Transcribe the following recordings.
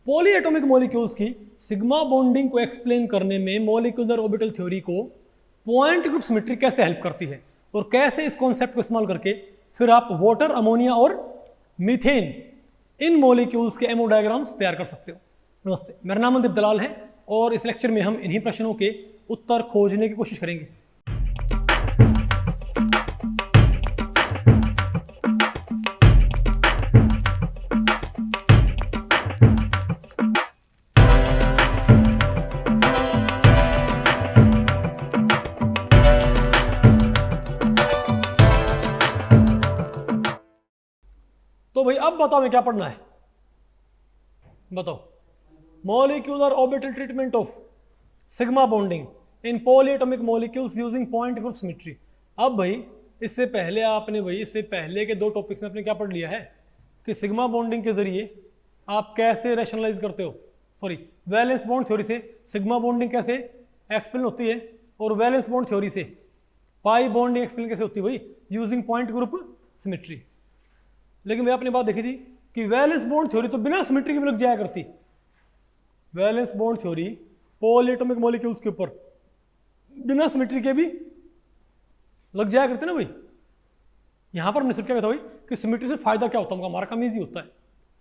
Poly atomic molecules की sigma bonding को explain करने में मॉलिक्यूलर ऑर्बिटल थ्योरी को पॉइंट ग्रुप सिमेट्री कैसे हेल्प करती है और कैसे इस कॉन्सेप्ट को इस्तेमाल करके फिर आप वाटर, अमोनिया और मीथेन इन मॉलिक्यूल्स के एमओ डायग्राम्स तैयार कर सकते हो। नमस्ते, मेरा नाम मनदीप दलाल है और इस लेक्चर में हम इन्हीं प्रश्नों के उत्तर खोजने की कोशिश करेंगे। तो भाई अब बताओ मैं क्या पढ़ना है, बताओ। Molecular orbital treatment of sigma bonding in polyatomic molecules using point group symmetry. अब भाई इससे पहले के दो टॉपिक्स में आपने क्या पढ़ लिया है कि सिग्मा बॉन्डिंग के जरिए आप कैसे रैशनलाइज करते हो, वैलेंस बॉन्ड थ्योरी से सिग्मा बॉन्डिंग कैसे एक्सप्लेन होती है और वैलेंस बॉन्ड थ्योरी से पाई बॉन्डिंग एक्सप्लेन कैसे होती है भाई यूजिंग पॉइंट ग्रुप सिमेट्री। लेकिन भाई आपने बात देखी थी कि वैलेंस बॉन्ड थ्योरी तो बिना सिमेट्री के भी लग जाया करती। Valence bond theory polyatomic molecules के ऊपर बिना सिमेट्री के भी लग जाया करते ना भाई। यहां पर हमने सिर्फ क्या कहता भाई कि सिमेट्री से फायदा क्या होता है, हमारा काम ईजी होता है,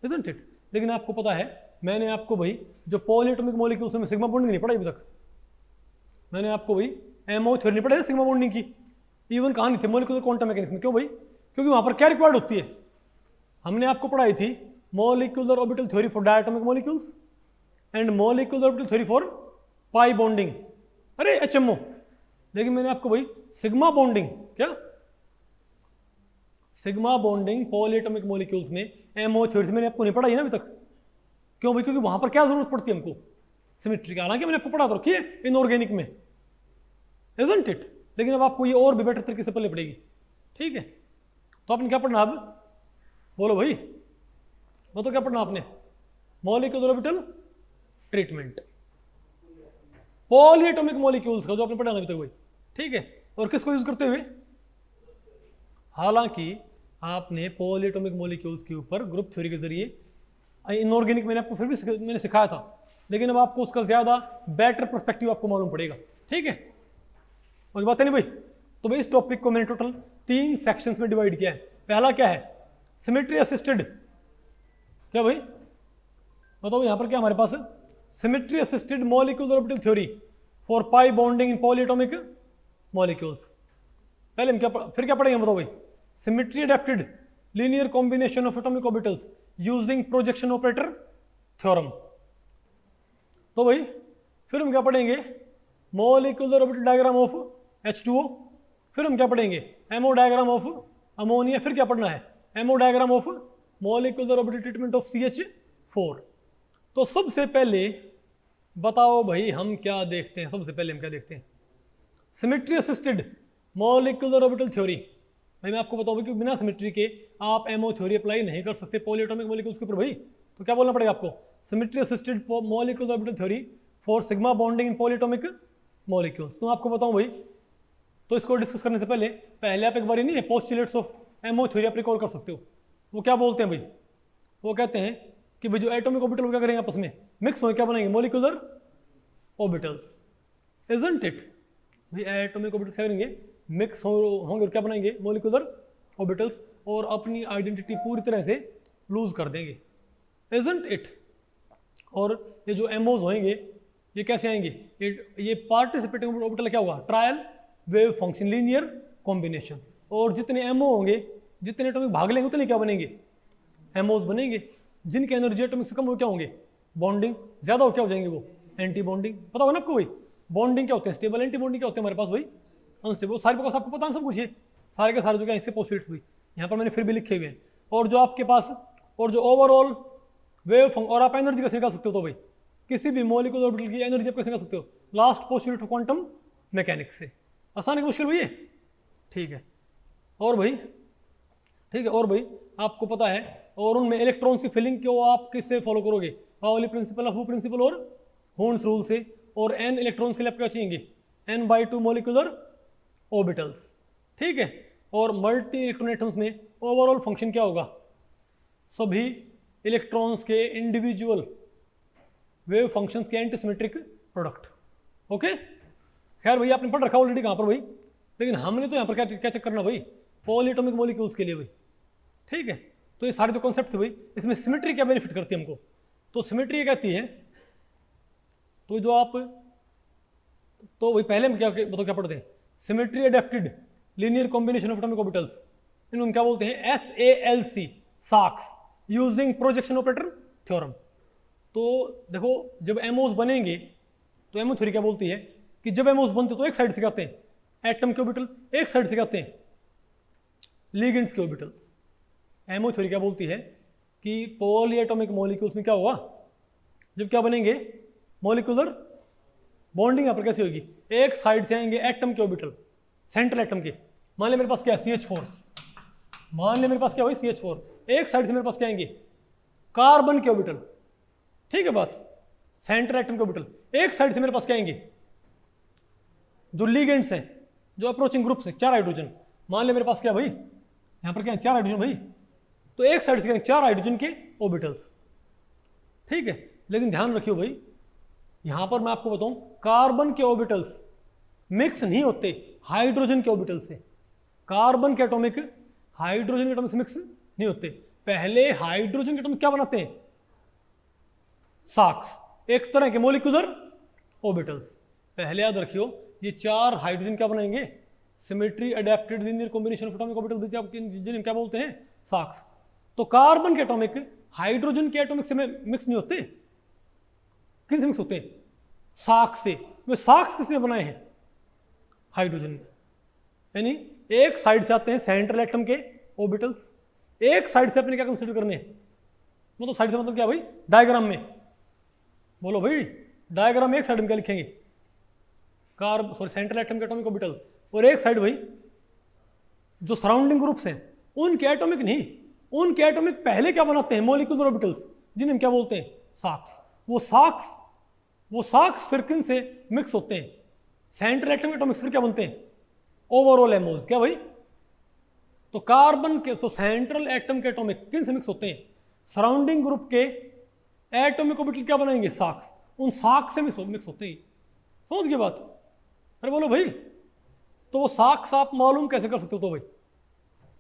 इजंट इट। लेकिन आपको पता है मैंने आपको भाई जो पॉलीएटॉमिक मॉलिक्यूल्स में सिग्मा बॉन्डिंग नहीं पढ़ाई अभी तक। मैंने आपको भाई एमओ थ्योरी नहीं पढ़ाई सिग्मा बॉन्डिंग की, इवन कहां नहीं थे मॉलिक्यूलर क्वांटम मैकेनिक्स में। क्यों भाई? क्योंकि वहां पर क्या रिक्वायर्ड होती है, हमने आपको पढ़ाई थी molecular orbital theory for diatomic molecules and molecular orbital theory for pi bonding, अरे एचएमओ। लेकिन मैंने आपको भाई सिग्मा बॉन्डिंग, क्या सिग्मा बॉन्डिंग पॉलीएटॉमिक मॉलिक्यूल्स में एमओ थ्योरी मैंने आपको नहीं पढ़ाई ना अभी तक। क्यों भाई? क्योंकि वहां पर क्या जरूरत पड़ती है हमको सिमेट्री का। हालांकि मैंने आपको पढ़ा तो रखी है इनऑर्गेनिक में, इजंट इट। लेकिन अब आपको ये और भी बेटर तरीके से पढ़नी पड़ेगी, ठीक है। तो आपने क्या पढ़ना अब, बोलो भाई, बताओ क्या पढ़ना आपने? Molecular orbital treatment polyatomic molecules का जो आपने पढ़ा अभी तक भाई, ठीक है। और किसको यूज करते हुए? हालांकि आपने पॉलीएटॉमिक मॉलिक्यूल्स के ऊपर ग्रुप थ्योरी के जरिए इनऑर्गेनिक मैंने आपको फिर भी मैंने सिखाया था, लेकिन अब आपको उसका ज्यादा बेटर पर्सपेक्टिव आपको मालूम पड़ेगा, ठीक है। मुझे बात है नहीं भाई। तो भाई इस टॉपिक को मैंने टोटल 3 सेक्शंस में डिवाइड किया है। पहला क्या है? सिमेट्री असिस्टेड, क्या भाई बताओ यहां पर क्या हमारे पास है? Symmetry assisted molecular orbital theory for pi bonding in polyatomic molecules. पहले हम फिर क्या पढ़ेंगे बताओ भाई? Symmetry adapted linear combination of atomic orbitals using projection operator theorem. तो भाई फिर हम क्या पढ़ेंगे? Molecular orbital diagram of H2O। फिर हम क्या पढ़ेंगे? Ammo diagram of ammonia. फिर क्या पढ़ना है? Ammo diagram of molecular orbital treatment of CH4। तो सबसे पहले बताओ भाई हम क्या देखते हैं? सबसे पहले हम क्या देखते हैं? Symmetry assisted molecular orbital theory. भाई मैं आपको बताऊं कि बिना सिमेट्री के आप एमओ थ्योरी अप्लाई नहीं कर सकते पॉलीएटॉमिक मॉलिक्यूल्स के ऊपर भाई। तो क्या बोलना पड़ेगा आपको? Symmetry assisted molecular orbital theory for sigma bonding in polyatomic molecules. तो आपको बताऊं भाई, तो इसको डिस्कस करने से पहले आप एक बार नहीं है पोस्टुलेट्स ऑफ एमओ थ्योरी आप रिकॉल कर सकते हो। वो क्या बोलते हैं भाई? वो कहते हैं कि भाई जो एटॉमिक ऑर्बिटल क्या करेंगे आपस में मिक्स हो क्या बनाएंगे? Molecular orbitals, isn't it. भाई एटॉमिक ऑर्बिटल्स क्या करेंगे? मिक्स होंगे और क्या बनाएंगे? मॉलिक्यूलर ऑर्बिटल्स, और अपनी आइडेंटिटी पूरी तरह से लूज कर देंगे, इजंट इट। और ये जो एमओज होंगे ये कैसे आएंगे? ये पार्टिसिपेटिंग ऑर्बिटल क्या होगा? Trial wave function linear combination. और जितने एमओ होंगे, जितने एटॉमिक भाग लेंगे उतने क्या बनेंगे? एमओज बनेंगे। जिनके एनर्जी एटॉमिक से कम हो क्या होंगे? बॉन्डिंग ज्यादा हो क्या हो जाएंगे? वो एंटी बॉन्डिंग। पता होगा ना आपको भाई बॉन्डिंग क्या होते हैं? स्टेबल, एंटी बॉन्डिंग क्या होते हैं हमारे पास भाई? अनस्टेबल। सारे पास आपको पता है सब कुछ, ये सारे के सारे जो क्या इसके पोस्टुलेट्स भी यहाँ पर मैंने फिर भी लिखे हुए हैं। और जो आपके पास और जो ओवरऑल वेव फंक्शन, और आप एनर्जी कैसे निकाल सकते हो? तो भाई किसी भी मॉलिक्यूलर ऑर्बिटल की एनर्जी आप कैसे निकाल सकते हो? Last postulate of quantum mechanics से। आसान है मुश्किल हुई है? ठीक है। और भाई ठीक है, और भाई आपको पता है, और उनमें इलेक्ट्रॉन्स की फिलिंग को आप किससे फॉलो करोगे? पाउली प्रिंसिपल, हू प्रिंसिपल और हॉर्न्स रूल से। और n इलेक्ट्रॉन्स के लिए आप क्या चाहिए? n/2 मॉलिक्यूलर ऑर्बिटल्स, ठीक है। और मल्टी इलेक्ट्रॉन एटम्स में ओवरऑल फंक्शन क्या होगा? सभी इलेक्ट्रॉन्स के इंडिविजुअल वेव फंक्शंस के एंटी सिमेट्रिक प्रोडक्ट। ओके, खैर भाई आपने पढ़ रखा ऑलरेडी कहाँ पर भाई, लेकिन हमने तो यहाँ पर क्या चेक करना भाई, पॉलीएटॉमिक मॉलिक्यूल्स के लिए भाई। ठीक है, तो ये सारे जो कॉन्सेप्ट थे भाई, इसमें सिमेट्री क्या बेनिफिट करती है हमको, तो सिमेट्री ये कहती है, तो जो आप तो वही पहले हम क्या बताओ क्या पढ़ते हैं, symmetry adapted linear combination of atomic orbitals, इनको हम क्या बोलते हैं, SALC, socks, using projection operator theorem. तो देखो जब एमओस बनेंगे तो एमओ थ्योरी क्या बोलती है कि जब एमओस बनते तो एक साइड से क्या आते हैं एटम के ऑर्बिटल, एक साइड से क्या आते हैं लिगेंड्स के ऑर्बिटल्स। एमओ थ्योरी क्या बोलती है कि पॉलीएटॉमिक मॉलिक्यूल्स में क्या होगा, जब क्या बनेंगे मॉलिक्यूलर बॉन्डिंग यहाँ पर कैसे होगी, एक साइड से आएंगे एटम के ऑर्बिटल, सेंट्रल एटम के, मान लिया मेरे पास क्या है CH4, मान लिया मेरे पास क्या भाई CH4, एक साइड से मेरे पास क्या आएंगे कार्बन के ऑर्बिटल, ठीक है बात, सेंट्रल एटम के ऑर्बिटल, एक साइड से मेरे पास क्या आएंगे जो लिगेंड्स हैं, जो अप्रोचिंग ग्रुप्स हैं, 4 हाइड्रोजन, मान लिया मेरे पास क्या भाई यहाँ पर क्या है 4 हाइड्रोजन भाई, तो एक साइड से क्या 4 हाइड्रोजन के ऑर्बिटल्स। ठीक है, लेकिन ध्यान रखियो भाई यहां पर मैं आपको बताऊं कार्बन के ऑर्बिटल्स मिक्स नहीं होते हाइड्रोजन के ऑर्बिटल से, कार्बन के एटॉमिक हाइड्रोजन के एटॉमिक से मिक्स नहीं होते। पहले हाइड्रोजन के एटॉमिक क्या बनाते हैं साक्स, एक तरह के मॉलिक्यूलर ऑर्बिटल्स। पहले याद रखियो ये 4 हाइड्रोजन क्या बनाएंगे symmetry adapted linear combination of atomic orbital, जिन्हें क्या बोलते हैं साक्स। तो कार्बन के एटॉमिक हाइड्रोजन के एटॉमिक से मिक्स नहीं होते, किन से मिक्स होते हैं साक्स से। वे साक्स किसने बनाए हैं हाइड्रोजन में, यानी एक साइड से आते हैं सेंट्रल एटम के ऑर्बिटल्स, एक साइड से अपने क्या कंसीडर करने हैं, मतलब साइड से मतलब क्या भाई डायग्राम में बोलो भाई, डायग्राम में एक साइड में क्या लिखेंगे सेंट्रल एटम के एटॉमिक ऑर्बिटल, और एक साइड भाई जो सराउंडिंग ग्रुप्स हैं उनके एटॉमिक नहीं, उनके एटॉमिक पहले क्या बनाते हैं मॉलिक्यूलर ऑर्बिटल्स, जिन्हें हम क्या बोलते हैं साक्स। वो साक्स फिर किन से मिक्स होते हैं सेंट्रल एटम के एटॉमिक्स, फिर क्या बनते हैं ओवरऑल एमोज, क्या भाई, तो कार्बन के तो सेंट्रल एटम के एटॉमिक किन से मिक्स होते हैं सराउंडिंग ग्रुप के एटॉमिक ऑर्बिटल क्या बनाएंगे साक्स, उन साक्स से मिक्स होते हैं। समझ गए बात, अरे बोलो भाई, तो वो साक्स आप मालूम कैसे कर सकते हो, तो भाई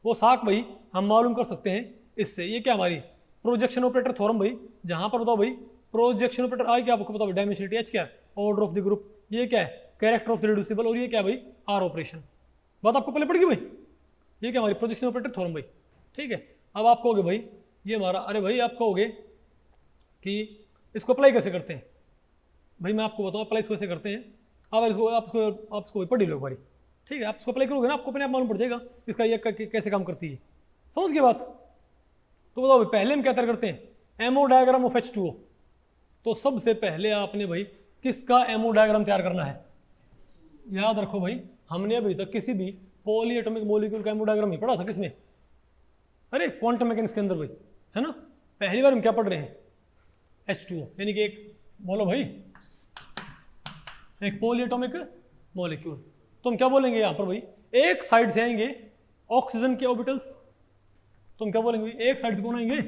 वो साक भाई हम मालूम कर सकते हैं इससे, ये क्या हमारी प्रोजेक्शन ऑपरेटर थ्योरम भाई, जहां पर बताओ भाई प्रोजेक्शन ऑपरेटर आई क्या आपको बताओ डायमेंशनलिटी H क्या है, ऑर्डर ऑफ द ग्रुप ये क्या है, कैरेक्टर ऑफ द रिड्यूसिबल, और ये क्या है भाई आर ऑपरेशन। बात आपको पहले पड़ेगी भाई, ये क्या हमारी प्रोजेक्शन ऑपरेटर थ्योरम भाई। ठीक है, अब आप कहोगे भाई ये हमारा, अरे भाई आप कहोगे कि इसको अप्लाई कैसे करते हैं, भाई मैं आपको बताऊँ अप्लाई कैसे करते हैं, अब इसको आपको पढ़ ही लो भाई। ठीक है, आप इसको अप्लाई करोगे ना आपको अपने आप मालूम पड़ जाएगा इसका ये कैसे काम करती है। समझ गए बात, तो बताओ भाई पहले हम क्या तैयार करते हैं एमओ डायग्राम ऑफ H2O। तो सबसे पहले आपने भाई किसका एमओ डायग्राम तैयार करना है, याद रखो भाई हमने अभी तक किसी भी पॉलीएटॉमिक मॉलिक्यूल का एमओ डायग्राम नहीं पढ़ा था, किसमें, अरे क्वांटम मैकेनिक्स के अंदर भाई, है ना। पहली बार हम क्या पढ़ रहे हैं H2O, यानी कि एक बोलो भाई एक पॉलीएटॉमिक मॉलिक्यूल। तो हम क्या बोलेंगे यहाँ पर भाई, एक साइड से आएंगे ऑक्सीजन के ऑर्बिटल्स, तो हम क्या बोलेंगे भाई एक साइड से कौन आएंगे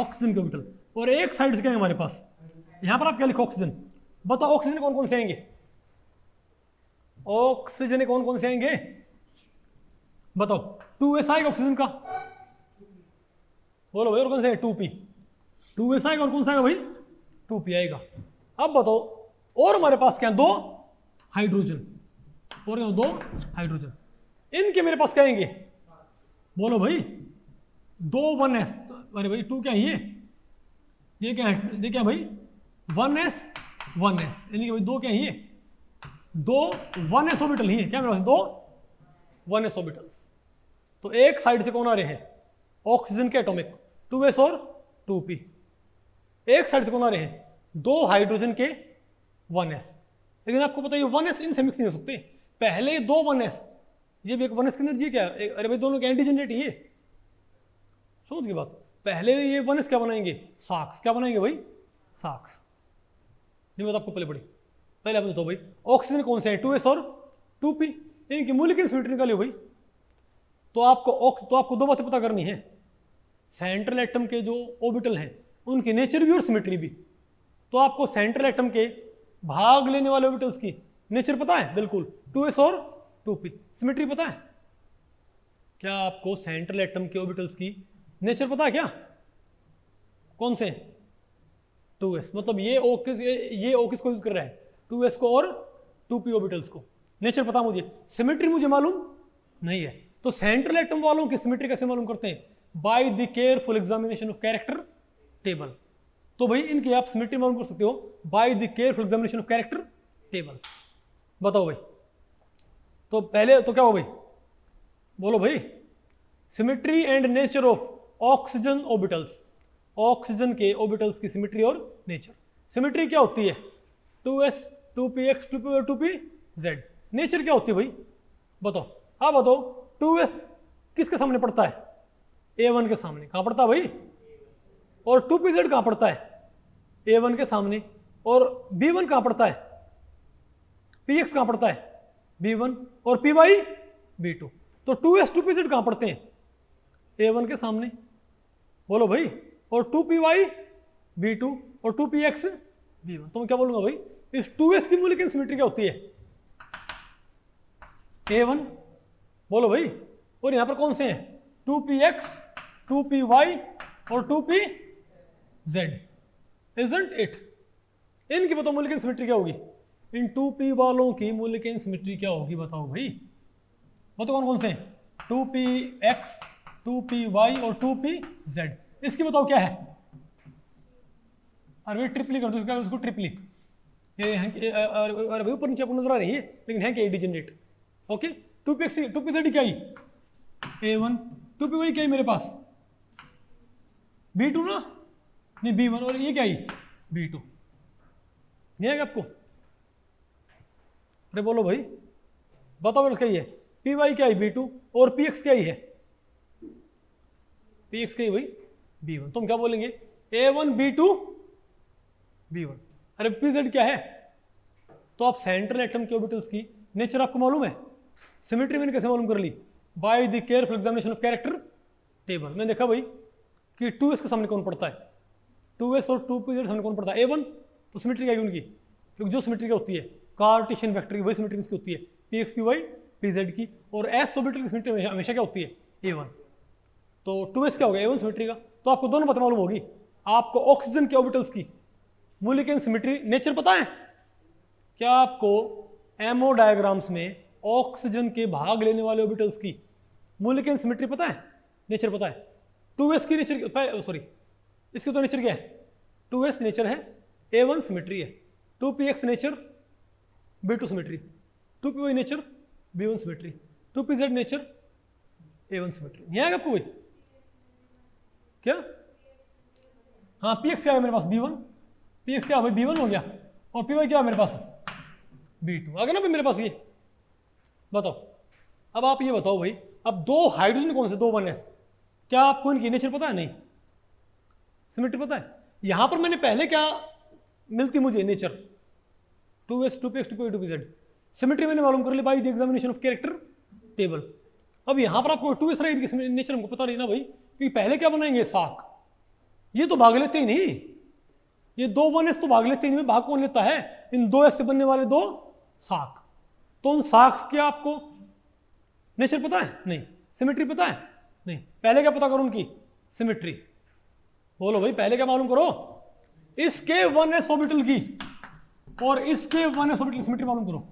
ऑक्सीजन के ऑर्बिटल, और एक साइड से क्या है हमारे पास, यहाँ पर आप क्या लिखो ऑक्सीजन, बताओ ऑक्सीजन कौन कौन से आएंगे, ऑक्सीजन कौन कौन से आएंगे बताओ, 2s आएगा ऑक्सीजन का, बोलो भाई, और कौन से 2p, 2s आएगा, और कौन सा आएगा भाई 2p आएगा। अब बताओ और हमारे पास क्या है 2 हाइड्रोजन, और 2 हाइड्रोजन, इनके मेरे पास क्या आएंगे, बोलो भाई 2 1s, अरे भाई 2 क्या है ये क्या है, ये क्या भाई 1s 1s, यानी कि भाई 2 क्या है ये 2 1s ऑर्बिटल ही है, क्या मेरे पास 2 1s ऑर्बिटल्स। तो एक साइड से कौन आ रहे हैं ऑक्सीजन के एटॉमिक 2s और 2p, एक साइड से कौन आ रहे हैं 2 हाइड्रोजन के 1s, लेकिन आपको पता है 1s इनसे मिक्स नहीं हो सकते, पहले 2 1s, ये भी एक 1s के अंदर ये क्या है, अरे भाई दोनों के एंटी जनरेट ये, समझ गई बात, पहले ये 1s क्या बनाएंगे साक्स, क्या बनाएंगे भाई साक्स, नहीं बात आपको पहले पड़ी, पहले आप बताओ भाई ऑक्सीजन कौन से हैं 2s और 2p, इनकी मॉलिक्यूलर सिमेट्री निकालियो भाई। तो आपको 2 बातें पता करनी है, सेंट्रल एटम के जो ऑर्बिटल हैं उनकी नेचर भी और सिमेट्री भी, तो आपको सेंट्रल एटम के भाग लेने वाले ऑर्बिटल्स की नेचर पता है? बिल्कुल, 2s और 2p। सिमेट्री पता है? क्या आपको सेंट्रल एटम के ऑर्बिटल्स की नेचर पता है क्या? कौन से? 2s, मतलब ये O किसको यूज कर रहा है? 2s को और 2p ऑर्बिटल्स को। नेचर पता मुझे, सिमेट्री मुझे मालूम नहीं है। तो सेंट्रल एटम वालों की सिमेट्री कैसे मालूम करते हैं? Bye the careful examination of character table. तो भाई इनकी आप सिमेट्री मालूम कर सकते हो bye the careful examination of character table. बताओ भाई, तो पहले तो क्या हो भाई, बोलो भाई। Symmetry and nature of oxygen orbitals, oxygen के ऑर्बिटल्स की सिमेट्री और नेचर। सिमेट्री क्या होती है? 2s 2px 2p और 2pz। नेचर क्या होती है भाई बताओ? हाँ बताओ, 2s किसके सामने पड़ता है? A1 के सामने। कहाँ पड़ता है भाई? और 2pz कहाँ पड़ता है? A1 के सामने। और B1 कहाँ पड़ता है? Px कहाँ पड़ता है? B1। और Py B2। तो 2s 2pz कहाँ पड़ते हैं? A1 के सामने। बोलो भाई। और 2py B2 और 2px B1। तो मैं क्या बोलूंगा भाई, इस 2s की मूल्य की सिमेट्री क्या होती है? A1। बोलो भाई। और यहां पर कौन से हैं? 2px 2py और 2pz। Isn't it? इनकी बताओ मूल्य की सिमेट्री क्या होगी? इन 2p वालों की मूल्य की सिमेट्री क्या होगी बताओ भाई? बताओ कौन कौन से हैं? 2px 2py और 2pz। इसकी बताओ क्या है? अरे ट्रिपली कर दो इसको, ट्रिपली। ये अरे भाई ऊपर नीचे आपको नजर आ रही है, लेकिन है क्या डिजनरेट? ओके, 2px 2pz क्या ही? A1। 2py क्या है मेरे पास? B2 ना? नहीं B1। और ये क्या ही? B2। नहीं है क्या आपको? अरे बोलो भाई, बताओ इसका ही है। Py क्या है? B2। और Px क्या ही है? Px क्या ही भाई? B1। तुम क्या बोलेंगे? A1 B2 B1। अरे Pz क्या है? तो आप सेंट्रल एटम के ऑर्बिटल्स की नेचर आपको मालूम है। सिमेट्री मैंने कैसे मालूम कर ली? By the careful examination of character table. मैंने देखा भाई कि 2s के सामने कौन पड़ता है? 2s और 2pz के सामने कौन पड़ता है? A1। तो सिमेट्री क्या है उनकी? क्योंकि जो सिमेट्री क्या होती है कार्टेशियन वेक्टर की, वही सिमेट्री किसकी होती है? Px Py Pz की। और s ऑर्बिटल की सिमेट्री हमेशा क्या होती है? A1। तो 2s क्या हो गया? A1 सिमेट्री का। तो आपको दोनों बातें मालूम होगी। आपको ऑक्सीजन के ऑर्बिटल्स की मूल्य की सिमेट्री नेचर पता है? क्या आपको एमओ डायग्राम्स में ऑक्सीजन के भाग लेने वाले ऑर्बिटल्स की मूल्य की सिमेट्री पता है? नेचर पता है? 2s की नेचर, सॉरी इसकी तो नेचर क्या है? 2s नेचर है, A1 सिमेट्री है, 2px nature B2 symmetry, 2py nature B1 symmetry, 2pz nature A1 symmetry. नहीं आएगा आपको कोई? क्या? हाँ px क्या है मेरे पास? B1। px क्या है भाई? B1 हो गया। और py क्या है मेरे पास? B2 आ गया ना भाई मेरे पास ये। बताओ अब आप ये बताओ भाई, अब दो हाइड्रोजन कौन से? दो 1s। क्या आपको इनकी नेचर पता है? नहीं। सिमेट्री पता है? यहां पर मैंने पहले क्या मिलती मुझे nature? 2s 2px 2py 2pz। Symmetry मैंने मालूम कर ली by the examination of character table. अब यहां पर आपको 2s रही इनकी नेचर हमको पता नहीं ना भाई, क्योंकि पहले क्या बनाएंगे? साक। ये तो भाग लेते ही नहीं, ये दो 1s तो भाग लेते ही नहीं। भाग कौन लेता है? इन 2s से बनने वाले दो साक। तो उन साक्स की आपको नेचर पता है? नहीं। सिमेट्री पता है? नहीं। पहले क्या पता करो उनकी सिमेट्री? बोलो भाई पहले क्या मालूम करो? इसके 1s ऑर्बिटल की और इसके 1s ऑर्बिटल की सिमेट्री मालूम करो।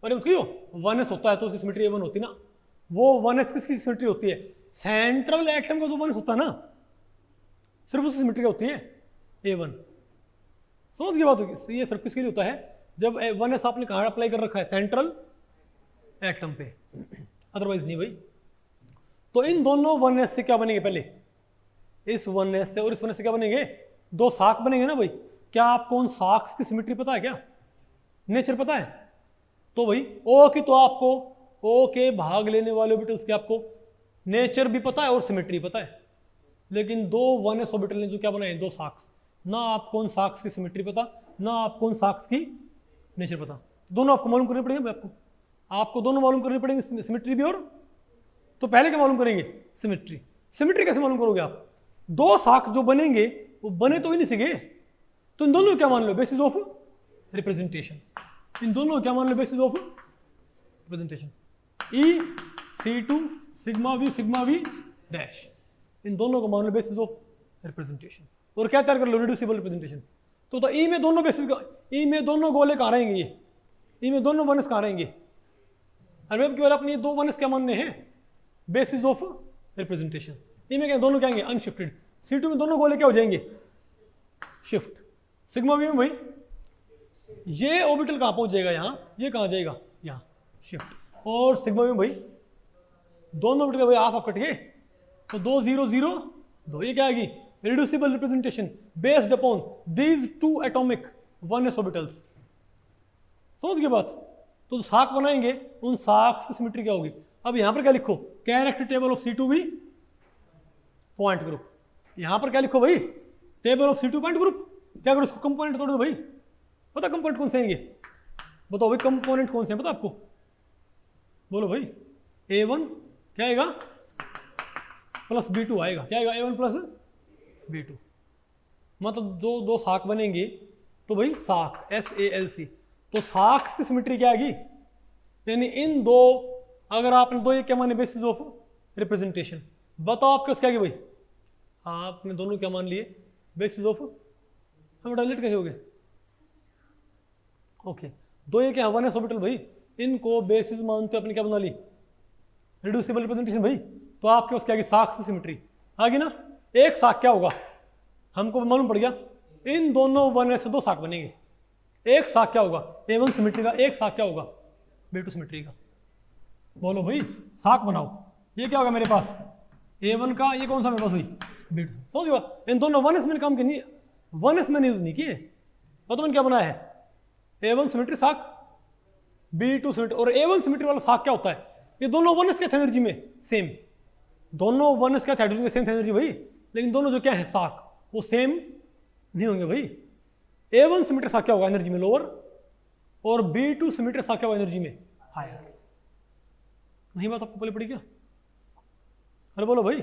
अरे क्यों? 1s होता है तो उसकी सिमेट्री A1 होती ना। वो 1s किसकी सिमेट्री होती है? सेंट्रल एटम का जो 1s होता है ना, सिर्फ उसकी सिमेट्री होती है A1। समझ गए बात होगी? ये सिर्फ किसके लिए होता है? जब 1s आपने कहाँ अप्लाई कर रखा है? सेंट्रल एटम पे, अदरवाइज नहीं भाई। तो इन दोनों 1s से क्या बनेंगे? पहले इस 1s से और इस 1s से क्या बनेंगे? दो साक बनेंगे ना भाई। क्या आपको उन साक्स की सिमेट्री पता है? क्या नेचर पता है? तो भाई O की तो आपको O के भाग लेने वाले ऑर्बिटल्स की आपको नेचर भी पता है और सिमेट्री पता है। लेकिन दो 1s ऑर्बिटल ने जो क्या बनाए? दो साक्स। ना आपको उन साक्स की सिमेट्री पता, ना आपको उन साक्स की नेचर पता। दोनों आपको मालूम करने पड़ेंगे। आपको दोनों मालूम करने पड़ेंगे, सिमेट्री भी और। तो पहले क्या मालूम करेंगे? सिमेट्री। सिमेट्री कैसे मालूम करोगे आप? दो साक जो बनेंगे वो बने तो ही नहीं सीखे, तो इन दोनों को क्या मान लो, बेसिस ऑफ रिप्रेजेंटेशन। इन दोनों को क्या मान लो, basis of representation. E C2 sigma v dash, इन दोनों को मान लो बेसिस ऑफ रिप्रेजेंटेशन। और क्या तैयार कर लो, रिड्यूसिबल रिप्रेजेंटेशन। तो ई में दोनों बेसिस का, ई में दोनों गोले कहाँ रहेंगे, ये ई में दोनों वनस कहाँ रहेंगे, अरवेब केवल अपनी दो वनस क्या मानने हैं, बेसिस ऑफ रिप्रेजेंटेशन। ई में क्या दोनों क्या आएंगे, अनशिफ्टेड। C2 में दोनों गोले क्या हो जाएंगे, शिफ्ट। सिग्मा वी में भाई ये ऑर्बिटल कहाँ पहुंच जाएगा, यहाँ, ये कहाँ जाएगा, यहाँ, शिफ्ट। और सिग्मा में भाई दोनों ऑर्बिटल भाई आप कट गए, तो 2 0 0 2, ये क्या आएगी, reducible representation based upon these two atomic one s orbitals. समझ गए बात। तो साख बनाएंगे, उन साख्स की सिमेट्री क्या होगी। अब यहां पर क्या लिखो, character table of C2V point group. यहां पर क्या लिखो भाई, table of C2 point group. क्या करो, इसको कंपोनेंट तोड़ दो भाई। पता कंपोनेंट कौन से हैं ये, बताओ भाई कंपोनेंट कौन से हैं, पता आपको, बोलो भाई। A1 क्या आएगा प्लस B2 आएगा, क्या आएगा, A1 प्लस B2। मतलब जो दो साख बनेंगे तो भाई साख SALC, तो साख्स की सिमेट्री क्या आएगी, यानी इन दो, अगर आपने दो ये क्या माने, बेसिस ऑफ रिप्रेजेंटेशन। बताओ आपके क्या भाई, आपने दोनों क्या मान लिए, बेसिस ऑफ, हम डायलेट कैसे हो गए, ओके। दो ये क्या वन एस ऑर्बिटल भाई, इनको बेसिस मानते अपने क्या बना ली, रिड्यूसिबल रिप्रेजेंटेशन भाई। तो आपके पास क्या आएगी, साख की सिमेट्री आ गई ना। एक साख क्या होगा, हमको मालूम पड़ गया, इन दोनों वन एस से दो साख बनेंगे। एक साख क्या होगा, A1 सिमेट्री का, एक साख क्या होगा, B2 सिमेट्री का। बोलो भाई साख बनाओ, ये क्या होगा मेरे पास, A1 का, ये कौन सा मेरे पास भाई, B2। समझ गया। इन दोनों वन एस मैंने काम किए, वन एस मैंने यूज नहीं किए, तो मैंने क्या बनाया है, A1 सिमेट्री साख, B2 सिमेट्री। और A1 सिमेट्री वाला साख क्या होता है, ये दोनों वन एस के थे एनर्जी में सेम, दोनों वन एस क्या थे हाइड्रोजन के सेम थे एनर्जी भाई, लेकिन दोनों जो क्या है साख वो सेम नहीं होंगे भाई। A1 सिमेट्री साख क्या होगा एनर्जी में लोअर, और B2 सिमेट्री साख क्या होगा एनर्जी में हायर। नहीं बात आपको पहले पड़ी क्या, अरे बोलो भाई।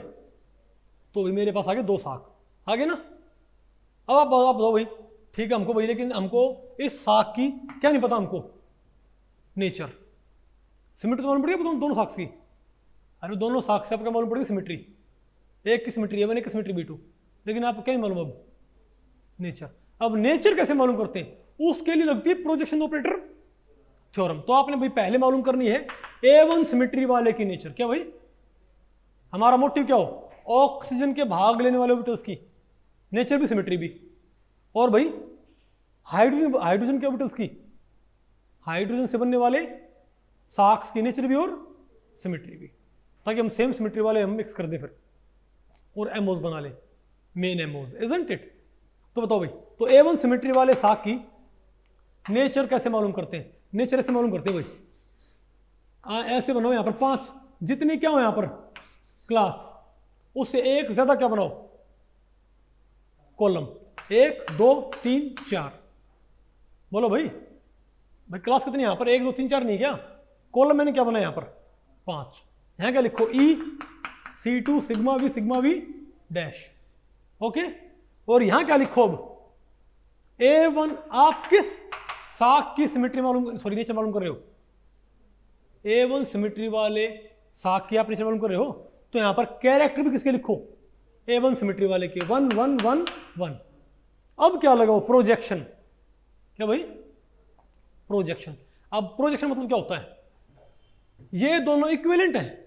तो भाई मेरे पास आ गए दो साख, आगे ना। अब आप बताओ भाई, ठीक है हमको भाई, लेकिन हमको इस साख की क्या नहीं पता, हमको नेचर। सिमेट्री तो मालूम पड़ी है दोनों साख की, अरे दोनों साख से आपको मालूम पड़ेगी सिमेट्री, एक की सिमेट्री A1, एक की सिमेट्री B2, लेकिन आपको क्या नहीं मालूम अब, नेचर। अब नेचर कैसे मालूम करते हैं, उसके लिए लगती है प्रोजेक्शन ऑपरेटर थ्योरम। तो आपने भाई पहले मालूम करनी है A1 सिमेट्री वाले की नेचर। क्या भाई, हमारा मोटिव क्या हो, ऑक्सीजन के भाग लेने वाले ऑर्बिटल्स की नेचर भी सिमेट्री भी, और भाई हाइड्रोजन के ऑर्बिटल्स की, हाइड्रोजन से बनने वाले साख्स की नेचर भी और सिमेट्री भी, ताकि हम सेम सिमेट्री वाले हम मिक्स कर दें फिर और एमओज बना ले, मेन एमओज, इजंट इट। तो बताओ भाई, तो A1 सिमेट्री वाले साख की नेचर कैसे मालूम करते हैं, नेचर ऐसे मालूम करते हैं भाई, ऐसे बनाओ यहां पर 5 जितने क्या हो यहां पर क्लास, उससे एक ज्यादा क्या बनाओ कॉलम, 1 2 3 4। बोलो भाई, भाई क्लास कितनी यहां पर 1 2 3 4 नहीं क्या, कॉलम मैंने क्या बनाया यहां पर 5। यहां क्या लिखो, E C2 sigma v dash, okay. और यहां क्या लिखो अब, A1, आप किस साख की सिमेट्री मालूम, सॉरी नेचर मालूम कर रहे हो, A1 सिमेट्री वाले साख की आप नेचर मालूम कर रहे हो, तो यहां पर कैरेक्टर भी किसके लिखो, A1 सिमेट्री वाले के, 1 1 1 1। अब क्या लगाओ, प्रोजेक्शन। क्या भाई, प्रोजेक्शन। अब प्रोजेक्शन मतलब क्या होता है, ये दोनों इक्विवेलेंट हैं,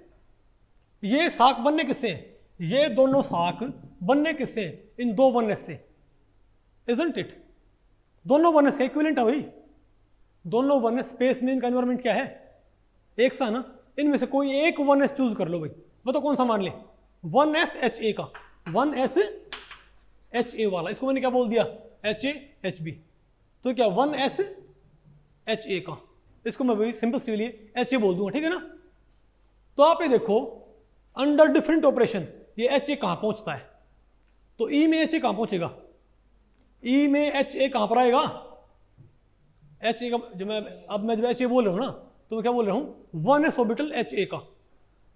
ये साख बनने किससे हैं, ये दोनों साख बनने किससे हैं, इन दो वनएस से, इजंट इट। दोनों वनएस का इक्विवेलेंट है भाई, दोनों वनएस। स्पेस में इनका एनवायरमेंट क्या है, एक सा ना, इनमें से कोई एक वनएस चूज कर लो भाई, बताओ कौन सा मान ले, 1SHA का, 1SHA वाला, इसको मैंने क्या बोल दिया, HAHB। तो क्या 1SHA का, इसको मैं भाई सिंपल से लिए HA बोल दूंगा, ठीक है ना। तो आप ये देखो, अंडर डिफरेंट ऑपरेशन ये HA कहां पहुंचता है, तो E में HA कहां पहुंचेगा, E में HA कहां पर आएगा, HA का, जब मैं जब HA बोल रहा हूं ना, तो मैं क्या बोल रहा हूं, 1s ऑर्बिटल HA का,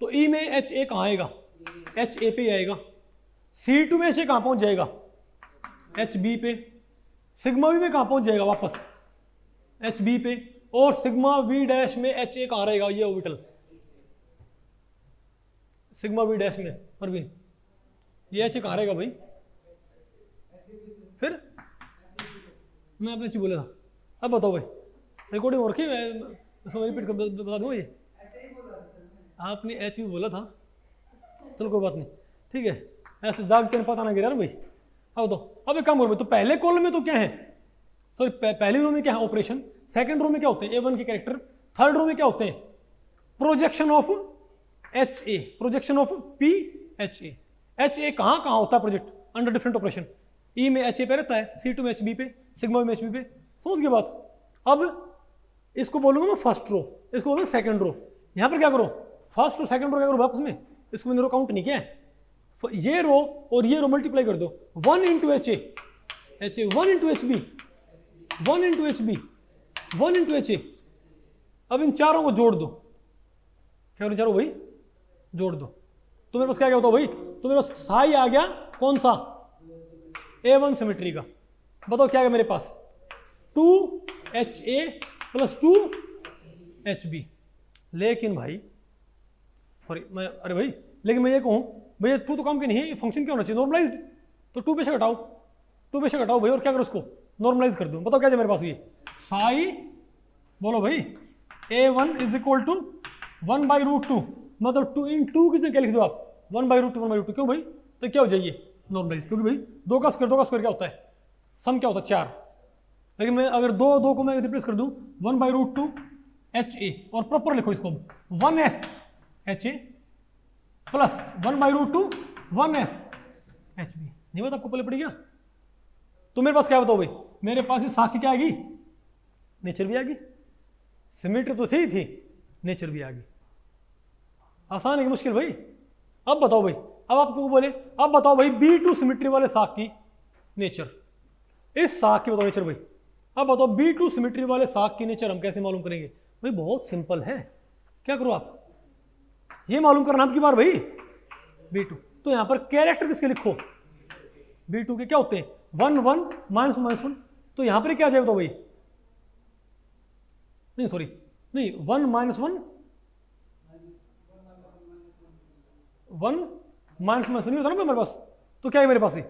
तो E में HA कहां आएगा, HA पे आएगा। C2 में HA कहां पहुंच जाएगा, HB पे। सिग्मा वी में कहाँ पहुंच जाएगा वापस एच बी पे, और सिग्मा वी डैश में एच ए कहाँ रहेगा, ये ऑर्बिटल सिग्मा वी डैश में परवीन, ये एच ए कहाँ रहेगा भाई, फिर मैं आपने अच्छी बोला था। अब बताओ भाई, रिकॉर्डिंग हो रखी है, मैं रिपीट कर बता दूँ, ये आपने एच भी बोला था, चलो कोई बात नहीं, ठीक है, ऐसे जागते पता ना गिरा ना भाई। अब तो अब एक काम करो भाई, तो पहले कॉलम में तो क्या है, सॉरी पहली रो में क्या है ऑपरेशन, सेकंड रो में क्या होते हैं A1 के कैरेक्टर, थर्ड रो में क्या होते हैं projection of H A, projection of P H A. H A कहाँ कहाँ होता है प्रोजेक्ट अंडर डिफरेंट ऑपरेशन, ई में एच ए पे रहता है, C2 में एच बी पे, सिग्मा में एच बी पे, समझ गए बात। अब इसको बोलूंगा मैं फर्स्ट रो, इसको बोलूंगा सेकंड रो, यहाँ पर क्या करो फर्स्ट और सेकंड रो क्या करो वापस में, इसको मैंने रो काउंट नहीं किया है, ये रो और ये रो मल्टीप्लाई कर दो, 1 into H A, 1 into H B, 1 into H B, 1 into H A. अब इन चारों को जोड़ दो, क्या करो चारों भाई जोड़ दो, तो मेरे पास क्या होता है भाई, तो मेरे पास साई आ गया कौन सा A1 सिमेट्री का, बताओ क्या है मेरे पास 2HA प्लस 2HB। लेकिन भाई सॉरी मैं, अरे भाई लेकिन मैं ये कहूँ भैया 2 तो काम की नहीं है, फंक्शन क्या होना चाहिए नॉर्मलाइज्ड, तो 2 पे से घटाओ, 2 पे से घटाओ भाई, और क्या करो उसको नॉर्मलाइज कर दूँ, बताओ क्या है मेरे पास ये साई, बोलो भाई A1 इज इक्वल टू 1/√2, मतलब 2 इन 2 की जगह क्या लिख दो आप 1/√2, 1/√2, क्यों भाई, तो क्या हो जाइए नॉर्मलाइज, क्योंकि भाई 2 का स्क्वायर क्या होता है, सम क्या होता है 4, लेकिन मैं अगर 2 को मैं रिप्लेस कर दूं 1/√2 HA, और प्रॉपर लिखो इसको 1S HA plus 1/√2 1S HB, नहीं बात आपको पहले पड़ी क्या, तो मेरे पास क्या बताओ भाई, मेरे पास ये साख क्या आ गई, नेचर भी आ गई, सिमेट्री तो थी नेचर भी आ गई, आसान है कि मुश्किल भाई। अब बताओ भाई, अब आपको बोले अब बताओ भाई B2 सिमेट्री वाले साख की नेचर, इस साख की बताओ नेचर भाई, अब बताओ B2 सिमेट्री वाले साख की नेचर हम कैसे मालूम करेंगे भाई, बहुत सिंपल है, क्या करो आप ये मालूम करना आपकी बार भाई B2, तो यहां पर कैरेक्टर किसके लिखो B2 के क्या होते हैं 1 1 -1, तो यहां पर क्या आ जाएगा बताओ भाई, नहीं सॉरी नहीं 1 -1 1 -1 नहीं होता ना मेरे पास, तो क्या है मेरे पास ये